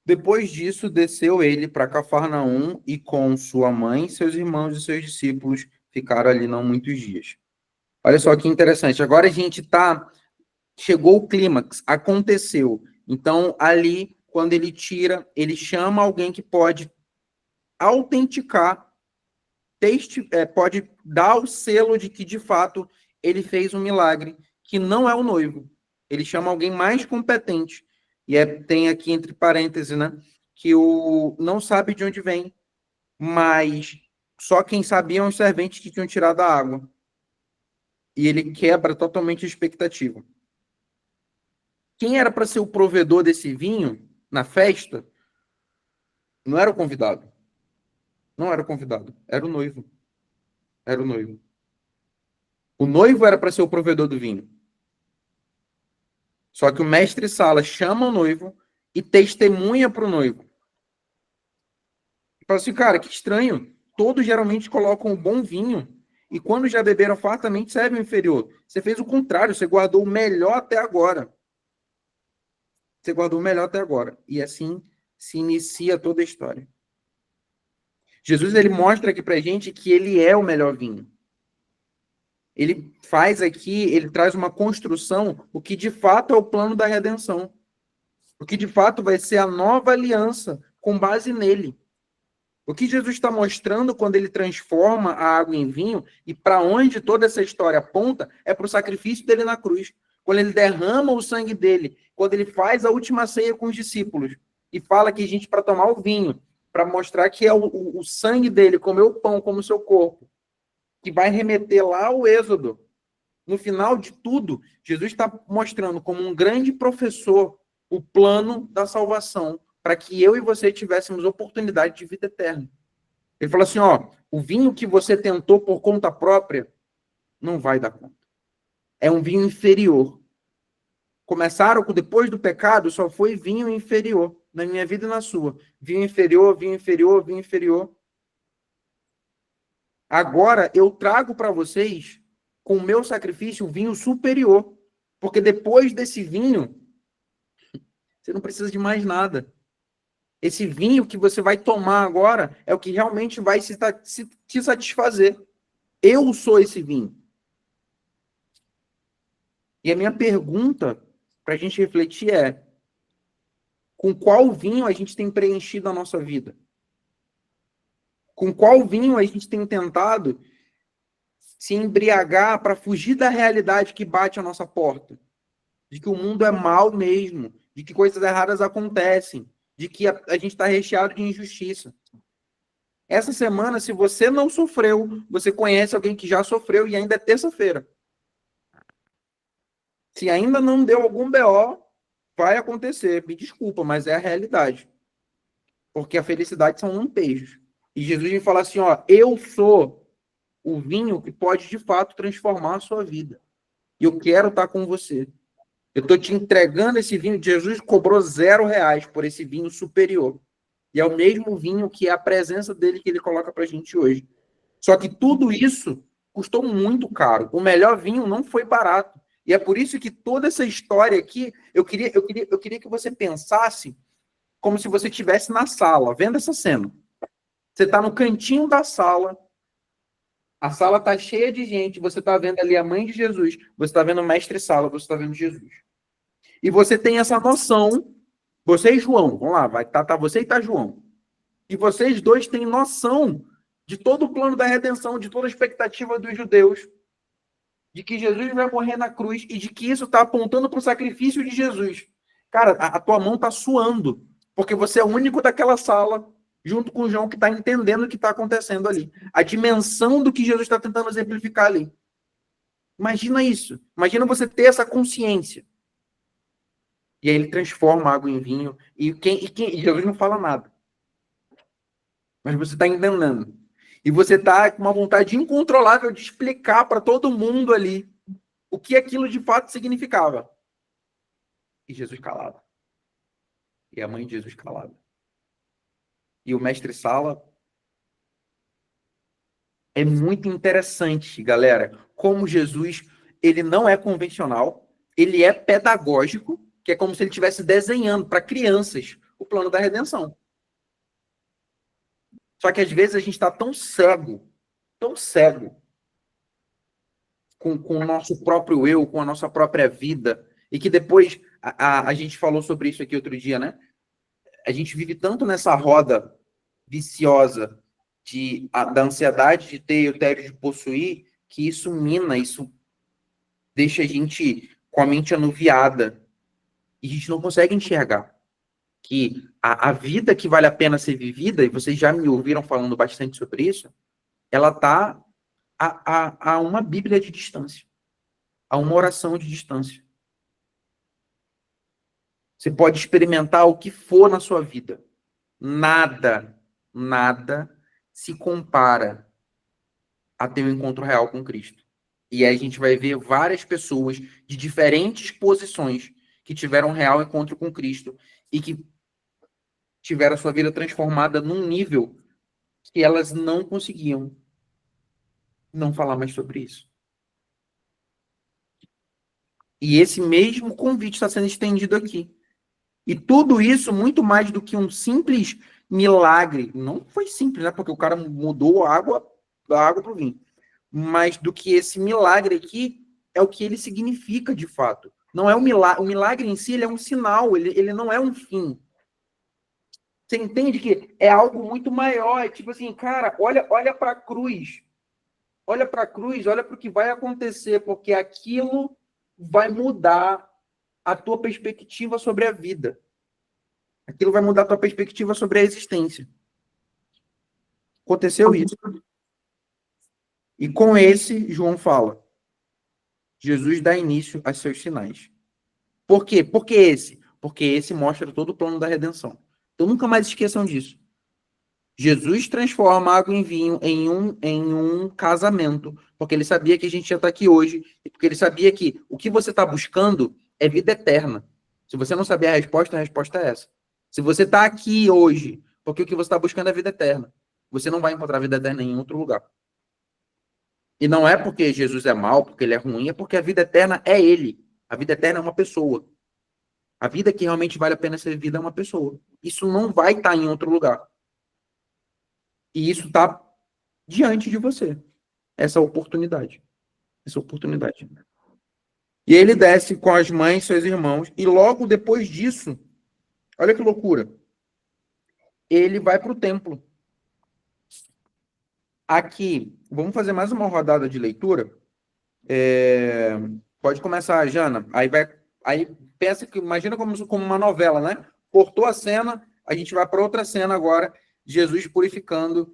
Depois disso, desceu ele para Cafarnaum e com sua mãe, seus irmãos e seus discípulos ficaram ali não muitos dias. Olha só que interessante. Agora a gente chegou o clímax, aconteceu. Então, ali, quando ele tira, ele chama alguém que pode autenticar, pode dar o selo de que, de fato, ele fez um milagre, que não é o noivo. Ele chama alguém mais competente. E tem aqui entre parênteses, né? Que não sabe de onde vem, mas só quem sabia os serventes que tinham tirado a água. E ele quebra totalmente a expectativa. Quem era para ser o provedor desse vinho na festa não era o convidado. Não era o convidado, era o noivo. Era o noivo. O noivo era para ser o provedor do vinho. Só que o mestre Sala chama o noivo e testemunha para o noivo. Fala assim, cara, que estranho. Todos geralmente colocam o bom vinho e quando já beberam fartamente servem o inferior. Você fez o contrário, você guardou o melhor até agora. Você guardou o melhor até agora. E assim se inicia toda a história. Jesus, ele mostra aqui pra gente que ele é o melhor vinho. Ele faz aqui, ele traz uma construção, o que de fato é o plano da redenção. O que de fato vai ser a nova aliança com base nele. O que Jesus está mostrando quando ele transforma a água em vinho e para onde toda essa história aponta é para o sacrifício dele na cruz. Quando ele derrama o sangue dele, quando ele faz a última ceia com os discípulos e fala que a gente para tomar o vinho, para mostrar que é o sangue dele, comer o pão como o seu corpo, que vai remeter lá ao Êxodo. No final de tudo, Jesus está mostrando como um grande professor o plano da salvação para que eu e você tivéssemos oportunidade de vida eterna. Ele fala assim, o vinho que você tentou por conta própria não vai dar conta. É um vinho inferior. Começaram depois do pecado, só foi vinho inferior, na minha vida e na sua. Vinho inferior, vinho inferior, vinho inferior. Agora eu trago para vocês, com o meu sacrifício, o vinho superior. Porque depois desse vinho, você não precisa de mais nada. Esse vinho que você vai tomar agora é o que realmente vai te satisfazer. Eu sou esse vinho. E a minha pergunta para a gente refletir é: com qual vinho a gente tem preenchido a nossa vida? Com qual vinho a gente tem tentado se embriagar para fugir da realidade que bate à nossa porta? De que o mundo é mau mesmo, de que coisas erradas acontecem, de que a gente está recheado de injustiça. Essa semana, se você não sofreu, você conhece alguém que já sofreu e ainda é terça-feira. Se ainda não deu algum BO, vai acontecer. Me desculpa, mas é a realidade. Porque a felicidade são lampejos. E Jesus vem falar assim, eu sou o vinho que pode, de fato, transformar a sua vida. E eu quero estar com você. Eu estou te entregando esse vinho. Jesus cobrou R$0 por esse vinho superior. E é o mesmo vinho que é a presença dele que ele coloca para a gente hoje. Só que tudo isso custou muito caro. O melhor vinho não foi barato. E é por isso que toda essa história aqui, eu queria que você pensasse como se você estivesse na sala, vendo essa cena. Você está no cantinho da sala, a sala está cheia de gente, você está vendo ali a mãe de Jesus, você está vendo o mestre sala, você está vendo Jesus. E você tem essa noção, você e João, vamos lá, vai tá você e tá João. E vocês dois têm noção de todo o plano da redenção, de toda a expectativa dos judeus, de que Jesus vai morrer na cruz e de que isso está apontando para o sacrifício de Jesus. Cara, a tua mão está suando, porque você é o único daquela sala, junto com o João, que está entendendo o que está acontecendo ali. A dimensão do que Jesus está tentando exemplificar ali. Imagina isso. Imagina você ter essa consciência. E aí ele transforma a água em vinho. E Jesus não fala nada. Mas você está entendendo. E você está com uma vontade incontrolável de explicar para todo mundo ali o que aquilo de fato significava. E Jesus calado. E a mãe de Jesus calada. E o mestre Sala. É muito interessante, galera, como Jesus, ele não é convencional, ele é pedagógico, que é como se ele estivesse desenhando para crianças o plano da redenção. Só que às vezes a gente está tão cego com o nosso próprio eu, com a nossa própria vida, e que depois, a gente falou sobre isso aqui outro dia, né? A gente vive tanto nessa roda viciosa da ansiedade de ter e o tédio de possuir, que isso mina, isso deixa a gente com a mente anuviada. E a gente não consegue enxergar que a vida que vale a pena ser vivida, e vocês já me ouviram falando bastante sobre isso, ela está a uma Bíblia de distância, a uma oração de distância. Você pode experimentar o que for na sua vida. Nada se compara a ter um encontro real com Cristo. E aí a gente vai ver várias pessoas de diferentes posições que tiveram um real encontro com Cristo e que tiveram a sua vida transformada num nível que elas não conseguiam não falar mais sobre isso. E esse mesmo convite está sendo estendido aqui. E tudo isso, muito mais do que um simples milagre, não foi simples, né? Porque o cara mudou a água da água para o vinho. Mas do que esse milagre aqui é o que ele significa de fato. Não é um milagre. O milagre em si ele é um sinal, ele não é um fim. Você entende que é algo muito maior. É tipo assim, cara, olha para a cruz. Olha para a cruz, olha para o que vai acontecer, porque aquilo vai mudar a tua perspectiva sobre a vida. Aquilo vai mudar a tua perspectiva sobre a existência. Aconteceu isso. E com esse, João fala, Jesus dá início aos seus sinais. Por quê? Por que esse? Porque esse mostra todo o plano da redenção. Então nunca mais esqueçam disso. Jesus transforma água em vinho em um casamento, porque ele sabia que a gente ia estar aqui hoje, e porque ele sabia que o que você está buscando é vida eterna. Se você não saber a resposta é essa. Se você está aqui hoje, porque o que você está buscando é vida eterna, você não vai encontrar vida eterna em outro lugar. E não é porque Jesus é mau, porque ele é ruim, é porque a vida eterna é ele. A vida eterna é uma pessoa. A vida que realmente vale a pena ser vivida é uma pessoa. Isso não vai estar em outro lugar. E isso está diante de você. Essa oportunidade. E ele desce com as mães, seus irmãos, e logo depois disso, olha que loucura, ele vai para o templo. Aqui, vamos fazer mais uma rodada de leitura. Pode começar, Jana. Aí pensa que, imagina como uma novela, né? Cortou a cena, a gente vai para outra cena agora, Jesus purificando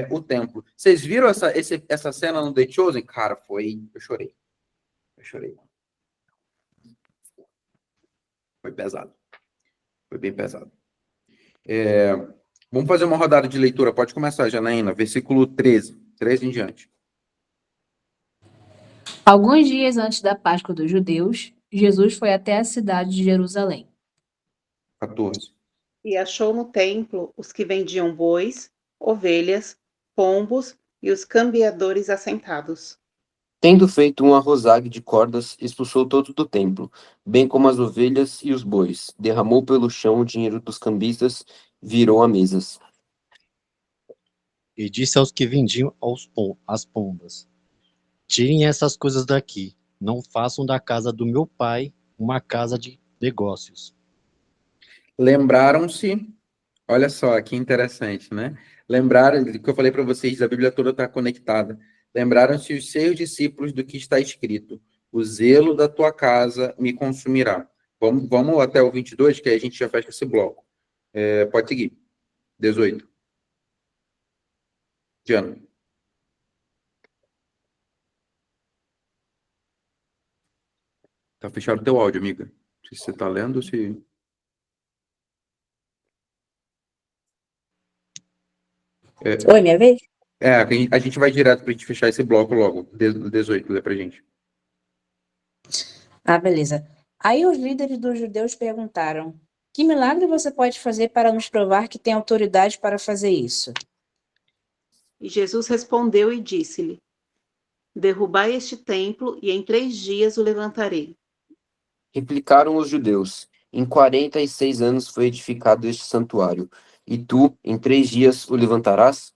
o templo. Vocês viram essa cena no The Chosen? Cara, eu chorei. Foi pesado. Foi bem pesado. Vamos fazer uma rodada de leitura. Pode começar, Janaína. Versículo 13 em diante. Alguns dias antes da Páscoa dos judeus, Jesus foi até a cidade de Jerusalém. 14. E achou no templo os que vendiam bois, ovelhas, pombos e os cambiadores assentados. Tendo feito um arrozague de cordas, expulsou todos do templo, bem como as ovelhas e os bois. Derramou pelo chão o dinheiro dos cambistas, virou a mesas. E disse aos que vendiam as pombas: tirem essas coisas daqui, não façam da casa do meu pai uma casa de negócios. Lembraram-se, olha só que interessante, né? Lembraram do que eu falei para vocês, a Bíblia toda está conectada. Lembraram-se os seus discípulos do que está escrito: o zelo da tua casa me consumirá. Vamos até o 22, que aí a gente já fecha esse bloco. Pode seguir. 18. Diana. Tá fechado o teu áudio, amiga. Não sei se você tá lendo ou se... Oi, minha vez? A gente vai direto pra gente fechar esse bloco logo. 18, lê pra gente. Ah, beleza. Aí os líderes dos judeus perguntaram: que milagre você pode fazer para nos provar que tem autoridade para fazer isso? E Jesus respondeu e disse-lhe: derrubai este templo e em 3 dias o levantarei. Replicaram os judeus: em 46 anos foi edificado este santuário, e tu, em 3 dias, o levantarás?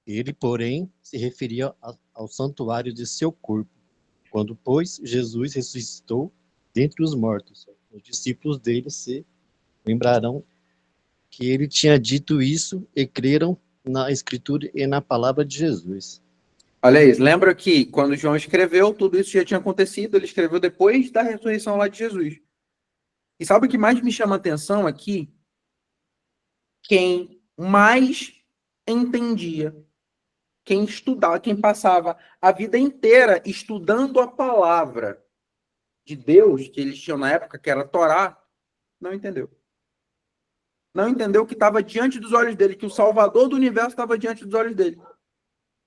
Ele, porém, se referia ao santuário de seu corpo, quando, pois, Jesus ressuscitou dentre os mortos. Os discípulos dele se lembrarão que ele tinha dito isso e creram na Escritura e na palavra de Jesus. Olha isso. Lembra que quando João escreveu, tudo isso já tinha acontecido. Ele escreveu depois da ressurreição lá de Jesus. E sabe o que mais me chama a atenção aqui? Quem mais entendia, quem estudava, quem passava a vida inteira estudando a palavra de Deus, que eles tinham na época, que era a Torá, não entendeu. Não entendeu que estava diante dos olhos dele, que o Salvador do universo estava diante dos olhos dele.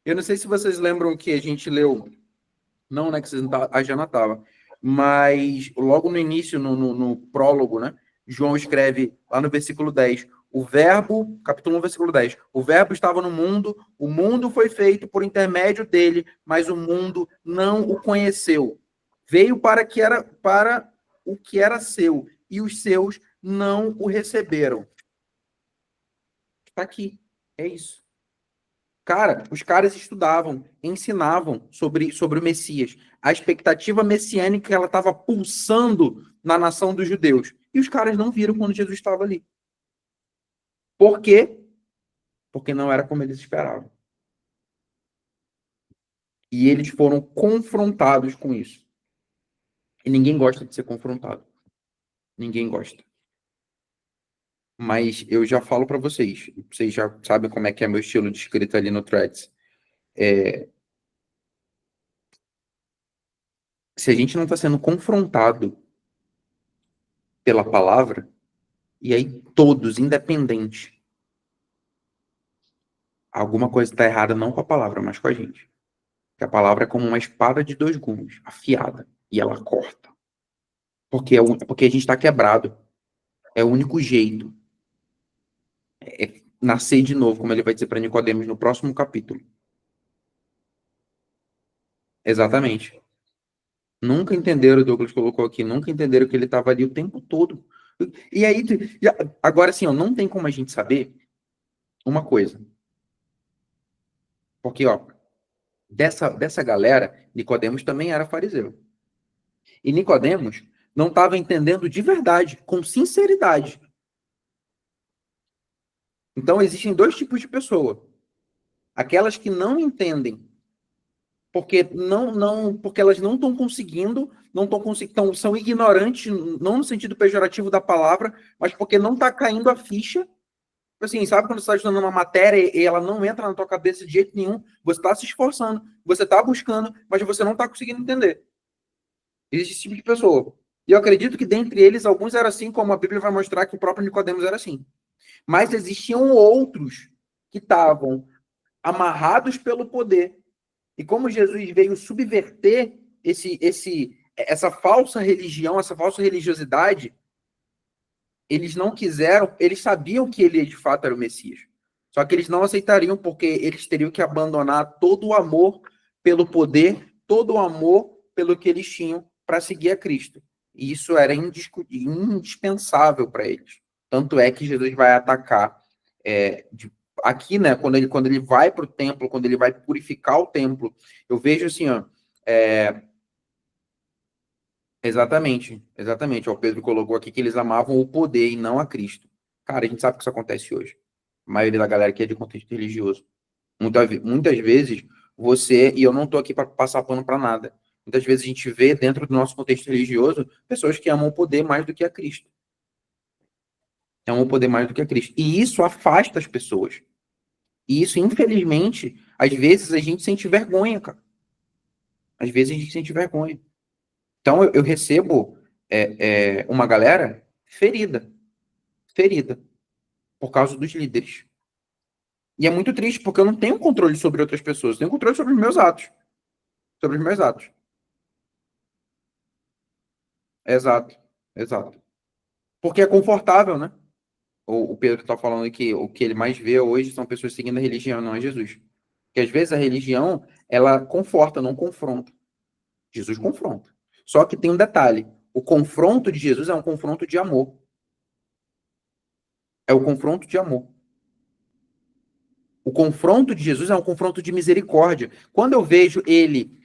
Eu não sei se vocês lembram que a gente leu, não, né, que vocês não tavam, a Jana estava, mas logo no início, no prólogo, né, João escreve lá no versículo 10, o verbo, capítulo 1, versículo 10, o verbo estava no mundo, o mundo foi feito por intermédio dele, mas o mundo não o conheceu. Veio para o que era seu, e os seus não o receberam. Está aqui, é isso. Cara, os caras estudavam, ensinavam sobre o Messias. A expectativa messiânica, ela estava pulsando na nação dos judeus. E os caras não viram quando Jesus estava ali. Por quê? Porque não era como eles esperavam. E eles foram confrontados com isso. E ninguém gosta de ser confrontado. Ninguém gosta. Mas eu já falo para vocês. Vocês já sabem como é que é meu estilo de escrita ali no Threads. Se a gente não está sendo confrontado pela palavra, e aí todos, independente, alguma coisa está errada não com a palavra, mas com a gente. Porque a palavra é como uma espada de 2 gumes, afiada, e ela corta. Porque a gente está quebrado. É o único jeito. É nascer de novo, como ele vai dizer para Nicodemos no próximo capítulo. Exatamente. Nunca entenderam, o Douglas colocou aqui, nunca entenderam que ele estava ali o tempo todo. E aí, agora assim, ó, não tem como a gente saber uma coisa. Porque, ó, dessa galera, Nicodemos também era fariseu. E Nicodemos não estava entendendo de verdade, com sinceridade. Então, existem 2 tipos de pessoa. Aquelas que não entendem porque porque elas não estão conseguindo, são ignorantes, não no sentido pejorativo da palavra, mas porque não está caindo a ficha. Assim, sabe quando você está estudando uma matéria e ela não entra na tua cabeça de jeito nenhum, você está se esforçando, você está buscando, mas você não está conseguindo entender. Existe esse tipo de pessoa. E eu acredito que dentre eles, alguns eram assim, como a Bíblia vai mostrar que o próprio Nicodemos era assim. Mas existiam outros que estavam amarrados pelo poder, E como Jesus veio subverter essa falsa religião, essa falsa religiosidade, eles não quiseram, eles sabiam que ele de fato era o Messias. Só que eles não aceitariam porque eles teriam que abandonar todo o amor pelo poder, todo o amor pelo que eles tinham para seguir a Cristo. E isso era indispensável para eles. Tanto é que Jesus vai atacar aqui, né, quando ele vai para o templo, quando ele vai purificar o templo, eu vejo assim, ó, exatamente, o Pedro colocou aqui que eles amavam o poder e não a Cristo. Cara, a gente sabe que isso acontece hoje. A maioria da galera aqui é de contexto religioso. Muitas vezes você, e eu não estou aqui para passar pano para nada, muitas vezes a gente vê dentro do nosso contexto religioso pessoas que amam o poder mais do que a Cristo. Amam o poder mais do que a Cristo. E isso afasta as pessoas. E isso, infelizmente, às vezes a gente sente vergonha, cara. Às vezes a gente sente vergonha. Então eu recebo uma galera ferida por causa dos líderes. E é muito triste, porque eu não tenho controle sobre outras pessoas, eu tenho controle sobre os meus atos. Sobre os meus atos. Exato. Porque é confortável, né? O Pedro está falando que o que ele mais vê hoje são pessoas seguindo a religião, não é Jesus. Porque às vezes a religião, ela conforta, não confronta. Jesus confronta. Só que tem um detalhe. O confronto de Jesus é um confronto de amor. É o confronto de amor. O confronto de Jesus é um confronto de misericórdia. Quando eu vejo ele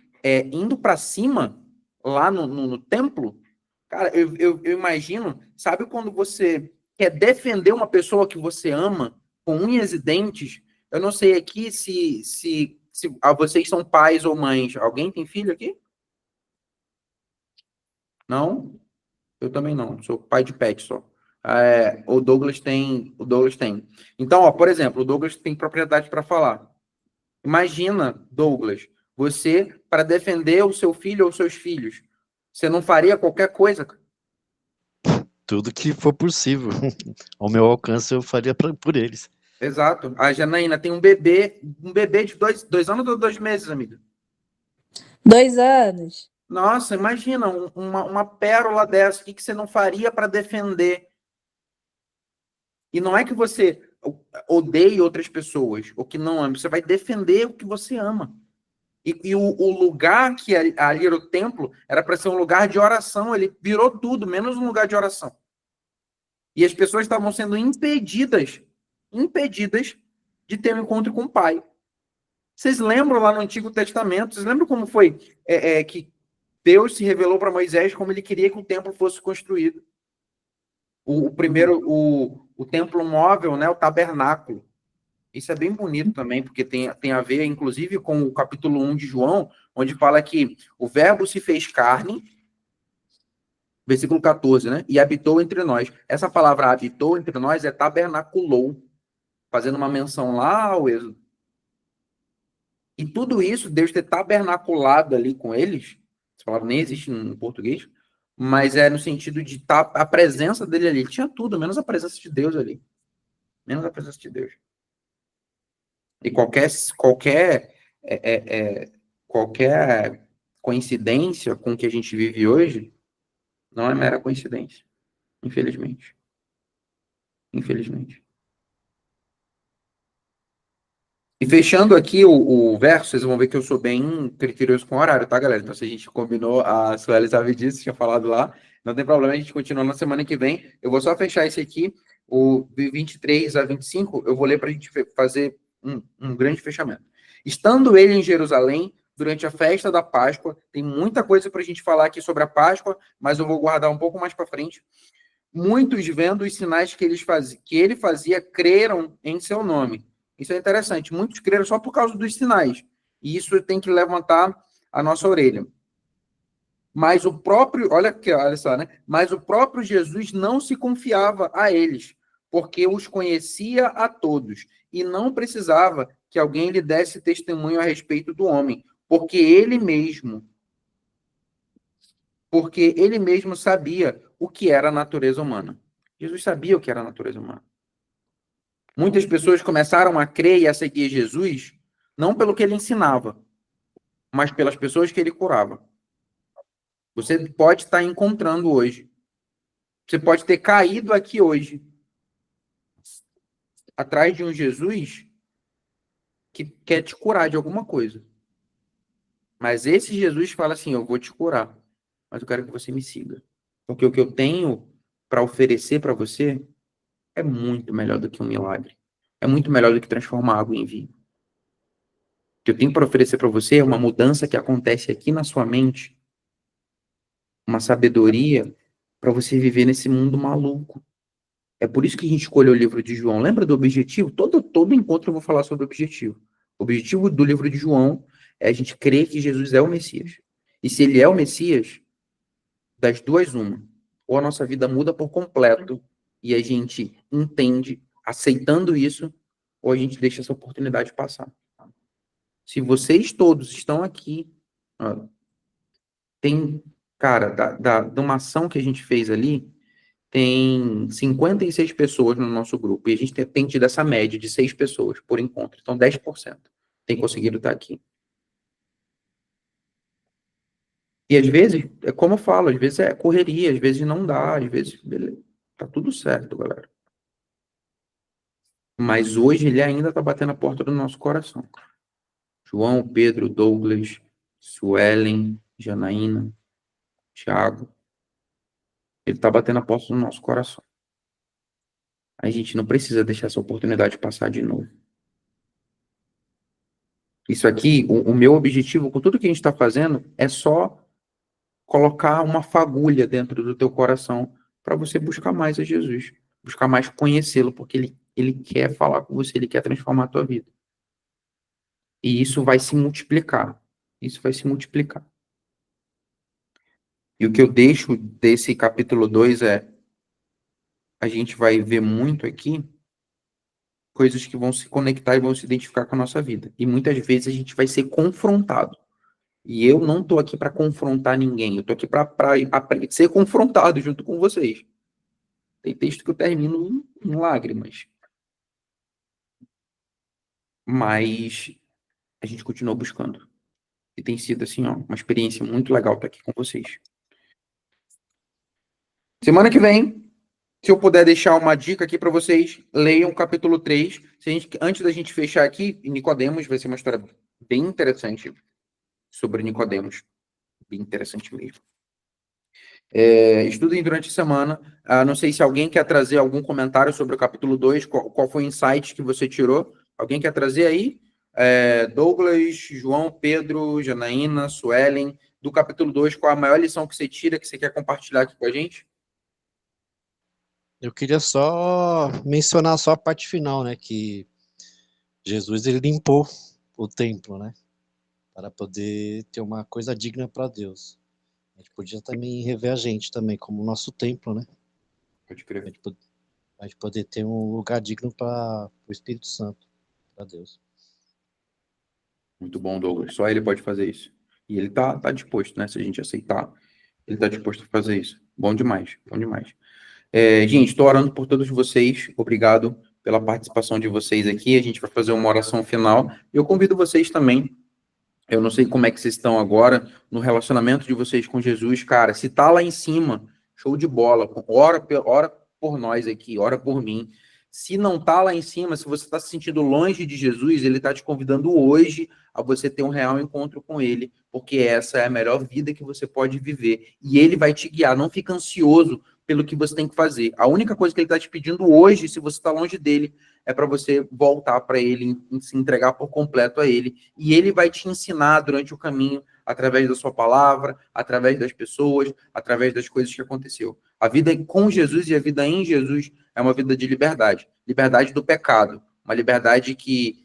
indo para cima, lá no templo, cara, eu imagino, sabe quando você quer defender uma pessoa que você ama com unhas e dentes? Eu não sei aqui se vocês são pais ou mães. Alguém tem filho aqui? Não? Eu também não. Sou pai de pet só. O Douglas tem. Então, ó, por exemplo, o Douglas tem propriedade para falar. Imagina, Douglas, você, para defender o seu filho ou seus filhos, você não faria qualquer coisa? Tudo que for possível. Ao meu alcance, eu faria por eles. Exato. A Janaína tem um bebê de 2 anos ou 2 meses, amiga. 2 anos. Nossa, imagina uma pérola dessa, o que você não faria para defender? E não é que você odeie outras pessoas, ou que não ama, você vai defender o que você ama. E o lugar que ali era o templo era para ser um lugar de oração, ele virou tudo, menos um lugar de oração. E as pessoas estavam sendo impedidas de ter um encontro com o Pai. Vocês lembram lá no Antigo Testamento, vocês lembram como foi que Deus se revelou para Moisés como ele queria que o templo fosse construído? O primeiro, o templo móvel, né, o tabernáculo. Isso é bem bonito também, porque tem a ver, inclusive, com o capítulo 1 de João, onde fala que o verbo se fez carne, versículo 14, né? E habitou entre nós. Essa palavra habitou entre nós é tabernaculou, fazendo uma menção lá ao Êxodo. E tudo isso, Deus ter tabernaculado ali com eles, essa palavra nem existe no português, mas é no sentido de a presença dele ali. Tinha tudo, menos a presença de Deus ali. Menos a presença de Deus. E qualquer coincidência com o que a gente vive hoje não é mera coincidência. Infelizmente. E fechando aqui o verso, vocês vão ver que eu sou bem criterioso com o horário, tá, galera? Então, se a gente combinou, a Sueli sabe disso, tinha falado lá, não tem problema, a gente continua na semana que vem. Eu vou só fechar esse aqui, o 23 a 25, eu vou ler para a gente fazer um grande fechamento. Estando ele em Jerusalém, durante a festa da Páscoa, tem muita coisa para a gente falar aqui sobre a Páscoa, mas eu vou guardar um pouco mais para frente. Muitos, vendo os sinais que ele fazia, creram em seu nome. Isso é interessante. Muitos creram só por causa dos sinais. E isso tem que levantar a nossa orelha. Mas o próprio, olha só, né? Mas o próprio Jesus não se confiava a eles, porque os conhecia a todos e não precisava que alguém lhe desse testemunho a respeito do homem, porque ele mesmo sabia o que era a natureza humana. Jesus sabia o que era a natureza humana. Muitas pessoas começaram a crer e a seguir Jesus não pelo que ele ensinava, mas pelas pessoas que ele curava. Você pode estar encontrando hoje. Você pode ter caído aqui hoje, atrás de um Jesus que quer te curar de alguma coisa. Mas esse Jesus fala assim, eu vou te curar, mas eu quero que você me siga. Porque o que eu tenho para oferecer para você é muito melhor do que um milagre. É muito melhor do que transformar água em vinho. O que eu tenho para oferecer para você é uma mudança que acontece aqui na sua mente, uma sabedoria para você viver nesse mundo maluco. É por isso que a gente escolheu o livro de João. Lembra do objetivo? Todo encontro eu vou falar sobre o objetivo. O objetivo do livro de João é a gente crer que Jesus é o Messias. E se ele é o Messias, das duas, uma. Ou a nossa vida muda por completo e a gente entende, aceitando isso, ou a gente deixa essa oportunidade passar. Se vocês todos estão aqui, ó, tem, cara, de uma ação que a gente fez ali, tem 56 pessoas no nosso grupo. E a gente tem tido essa média de 6 pessoas por encontro. Então, 10% tem conseguido estar aqui. E às vezes, é como eu falo, às vezes é correria, às vezes não dá, às vezes, beleza. Tá tudo certo, galera. Mas hoje ele ainda tá batendo a porta do nosso coração. João, Pedro, Douglas, Suelen, Janaína, Thiago. Ele tá batendo a porta do nosso coração. A gente não precisa deixar essa oportunidade passar de novo. Isso aqui, o meu objetivo com tudo que a gente está fazendo é só colocar uma fagulha dentro do teu coração para você buscar mais a Jesus, buscar mais conhecê-lo, porque ele quer falar com você, ele quer transformar a tua vida. E isso vai se multiplicar. Isso vai se multiplicar. E o que eu deixo desse capítulo 2 é, a gente vai ver muito aqui coisas que vão se conectar e vão se identificar com a nossa vida. E muitas vezes a gente vai ser confrontado. E eu não tô aqui para confrontar ninguém, eu tô aqui para ser confrontado junto com vocês. Tem texto que eu termino em lágrimas. Mas a gente continua buscando. E tem sido, assim, ó, uma experiência muito legal estar aqui com vocês. Semana que vem, se eu puder deixar uma dica aqui para vocês, leiam o capítulo 3. Antes da gente fechar aqui, Nicodemos, vai ser uma história bem interessante sobre Nicodemos. Bem interessante mesmo. Estudem durante a semana. Não sei se alguém quer trazer algum comentário sobre o capítulo 2, qual foi o insight que você tirou. Alguém quer trazer aí? Douglas, João, Pedro, Janaína, Suelen, do capítulo 2, qual a maior lição que você tira, que você quer compartilhar aqui com a gente? Eu queria só mencionar só a parte final, né, que Jesus ele limpou o templo, né, para poder ter uma coisa digna para Deus. A gente podia também rever a gente também como o nosso templo, né? Pode crer. A gente poder ter um lugar digno para o Espírito Santo, para Deus. Muito bom, Douglas. Só ele pode fazer isso. E ele tá disposto, né? Se a gente aceitar, ele tá disposto a fazer isso. Bom demais, bom demais. Gente, estou orando por todos vocês. Obrigado pela participação de vocês aqui. A gente vai fazer uma oração final. Eu convido vocês também. Eu não sei como é que vocês estão agora no relacionamento de vocês com Jesus. Cara, se tá lá em cima, show de bola. Ora por nós aqui, ora por mim. Se não tá lá em cima, se você está se sentindo longe de Jesus, ele está te convidando hoje a você ter um real encontro com ele, porque essa é a melhor vida que você pode viver. E ele vai te guiar. Não fica ansioso pelo que você tem que fazer. A única coisa que ele está te pedindo hoje, se você está longe dele, é para você voltar para ele, se entregar por completo a ele. E ele vai te ensinar durante o caminho, através da sua palavra, através das pessoas, através das coisas que aconteceu. A vida com Jesus e a vida em Jesus é uma vida de liberdade. Liberdade do pecado. Uma liberdade que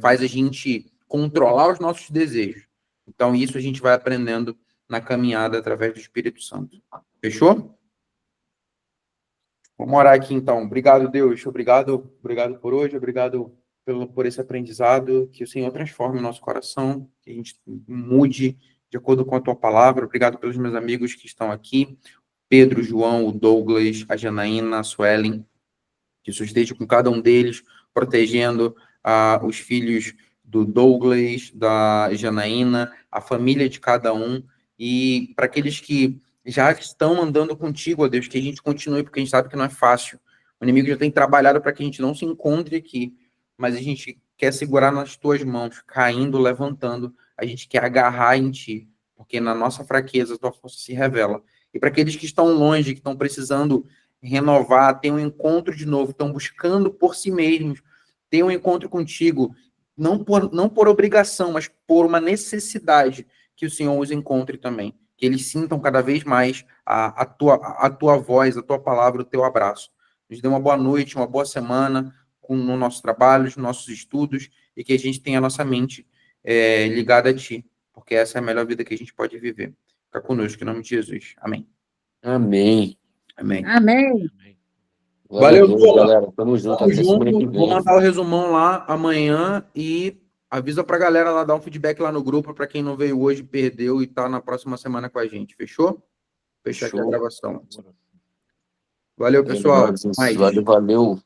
faz a gente controlar os nossos desejos. Então, isso a gente vai aprendendo na caminhada através do Espírito Santo. Fechou? Vamos orar aqui, então. Obrigado, Deus. Obrigado por hoje. Obrigado por esse aprendizado. Que o Senhor transforme o nosso coração. Que a gente mude de acordo com a tua palavra. Obrigado pelos meus amigos que estão aqui. Pedro, João, o Douglas, a Janaína, a Suelen. Que isso esteja com cada um deles, protegendo os filhos do Douglas, da Janaína, a família de cada um, e para aqueles que já estão andando contigo, ó Deus, que a gente continue, porque a gente sabe que não é fácil. O inimigo já tem trabalhado para que a gente não se encontre aqui, mas a gente quer segurar nas tuas mãos, caindo, levantando, a gente quer agarrar em ti, porque na nossa fraqueza a tua força se revela. E para aqueles que estão longe, que estão precisando renovar, ter um encontro de novo, estão buscando por si mesmos, ter um encontro contigo, não por obrigação, mas por uma necessidade, que o Senhor os encontre também, que eles sintam cada vez mais a tua voz, a tua palavra, o teu abraço. Nos dê uma boa noite, uma boa semana no nosso trabalho, nos nossos estudos, e que a gente tenha a nossa mente ligada a ti, porque essa é a melhor vida que a gente pode viver. Fica conosco, em nome de Jesus. Amém. Amém. Amém. Amém. Glória Valeu, a Deus, Bola. galera. Tamo junto. Tamo Até semana que junto. Vou vem. mandar o resumão lá amanhã e avisa pra galera lá, dar um feedback lá no grupo para quem não veio hoje, perdeu e tá na próxima semana com a gente. Fechou? Fechar aqui a Show. gravação. Valeu, pessoal. Valeu, valeu.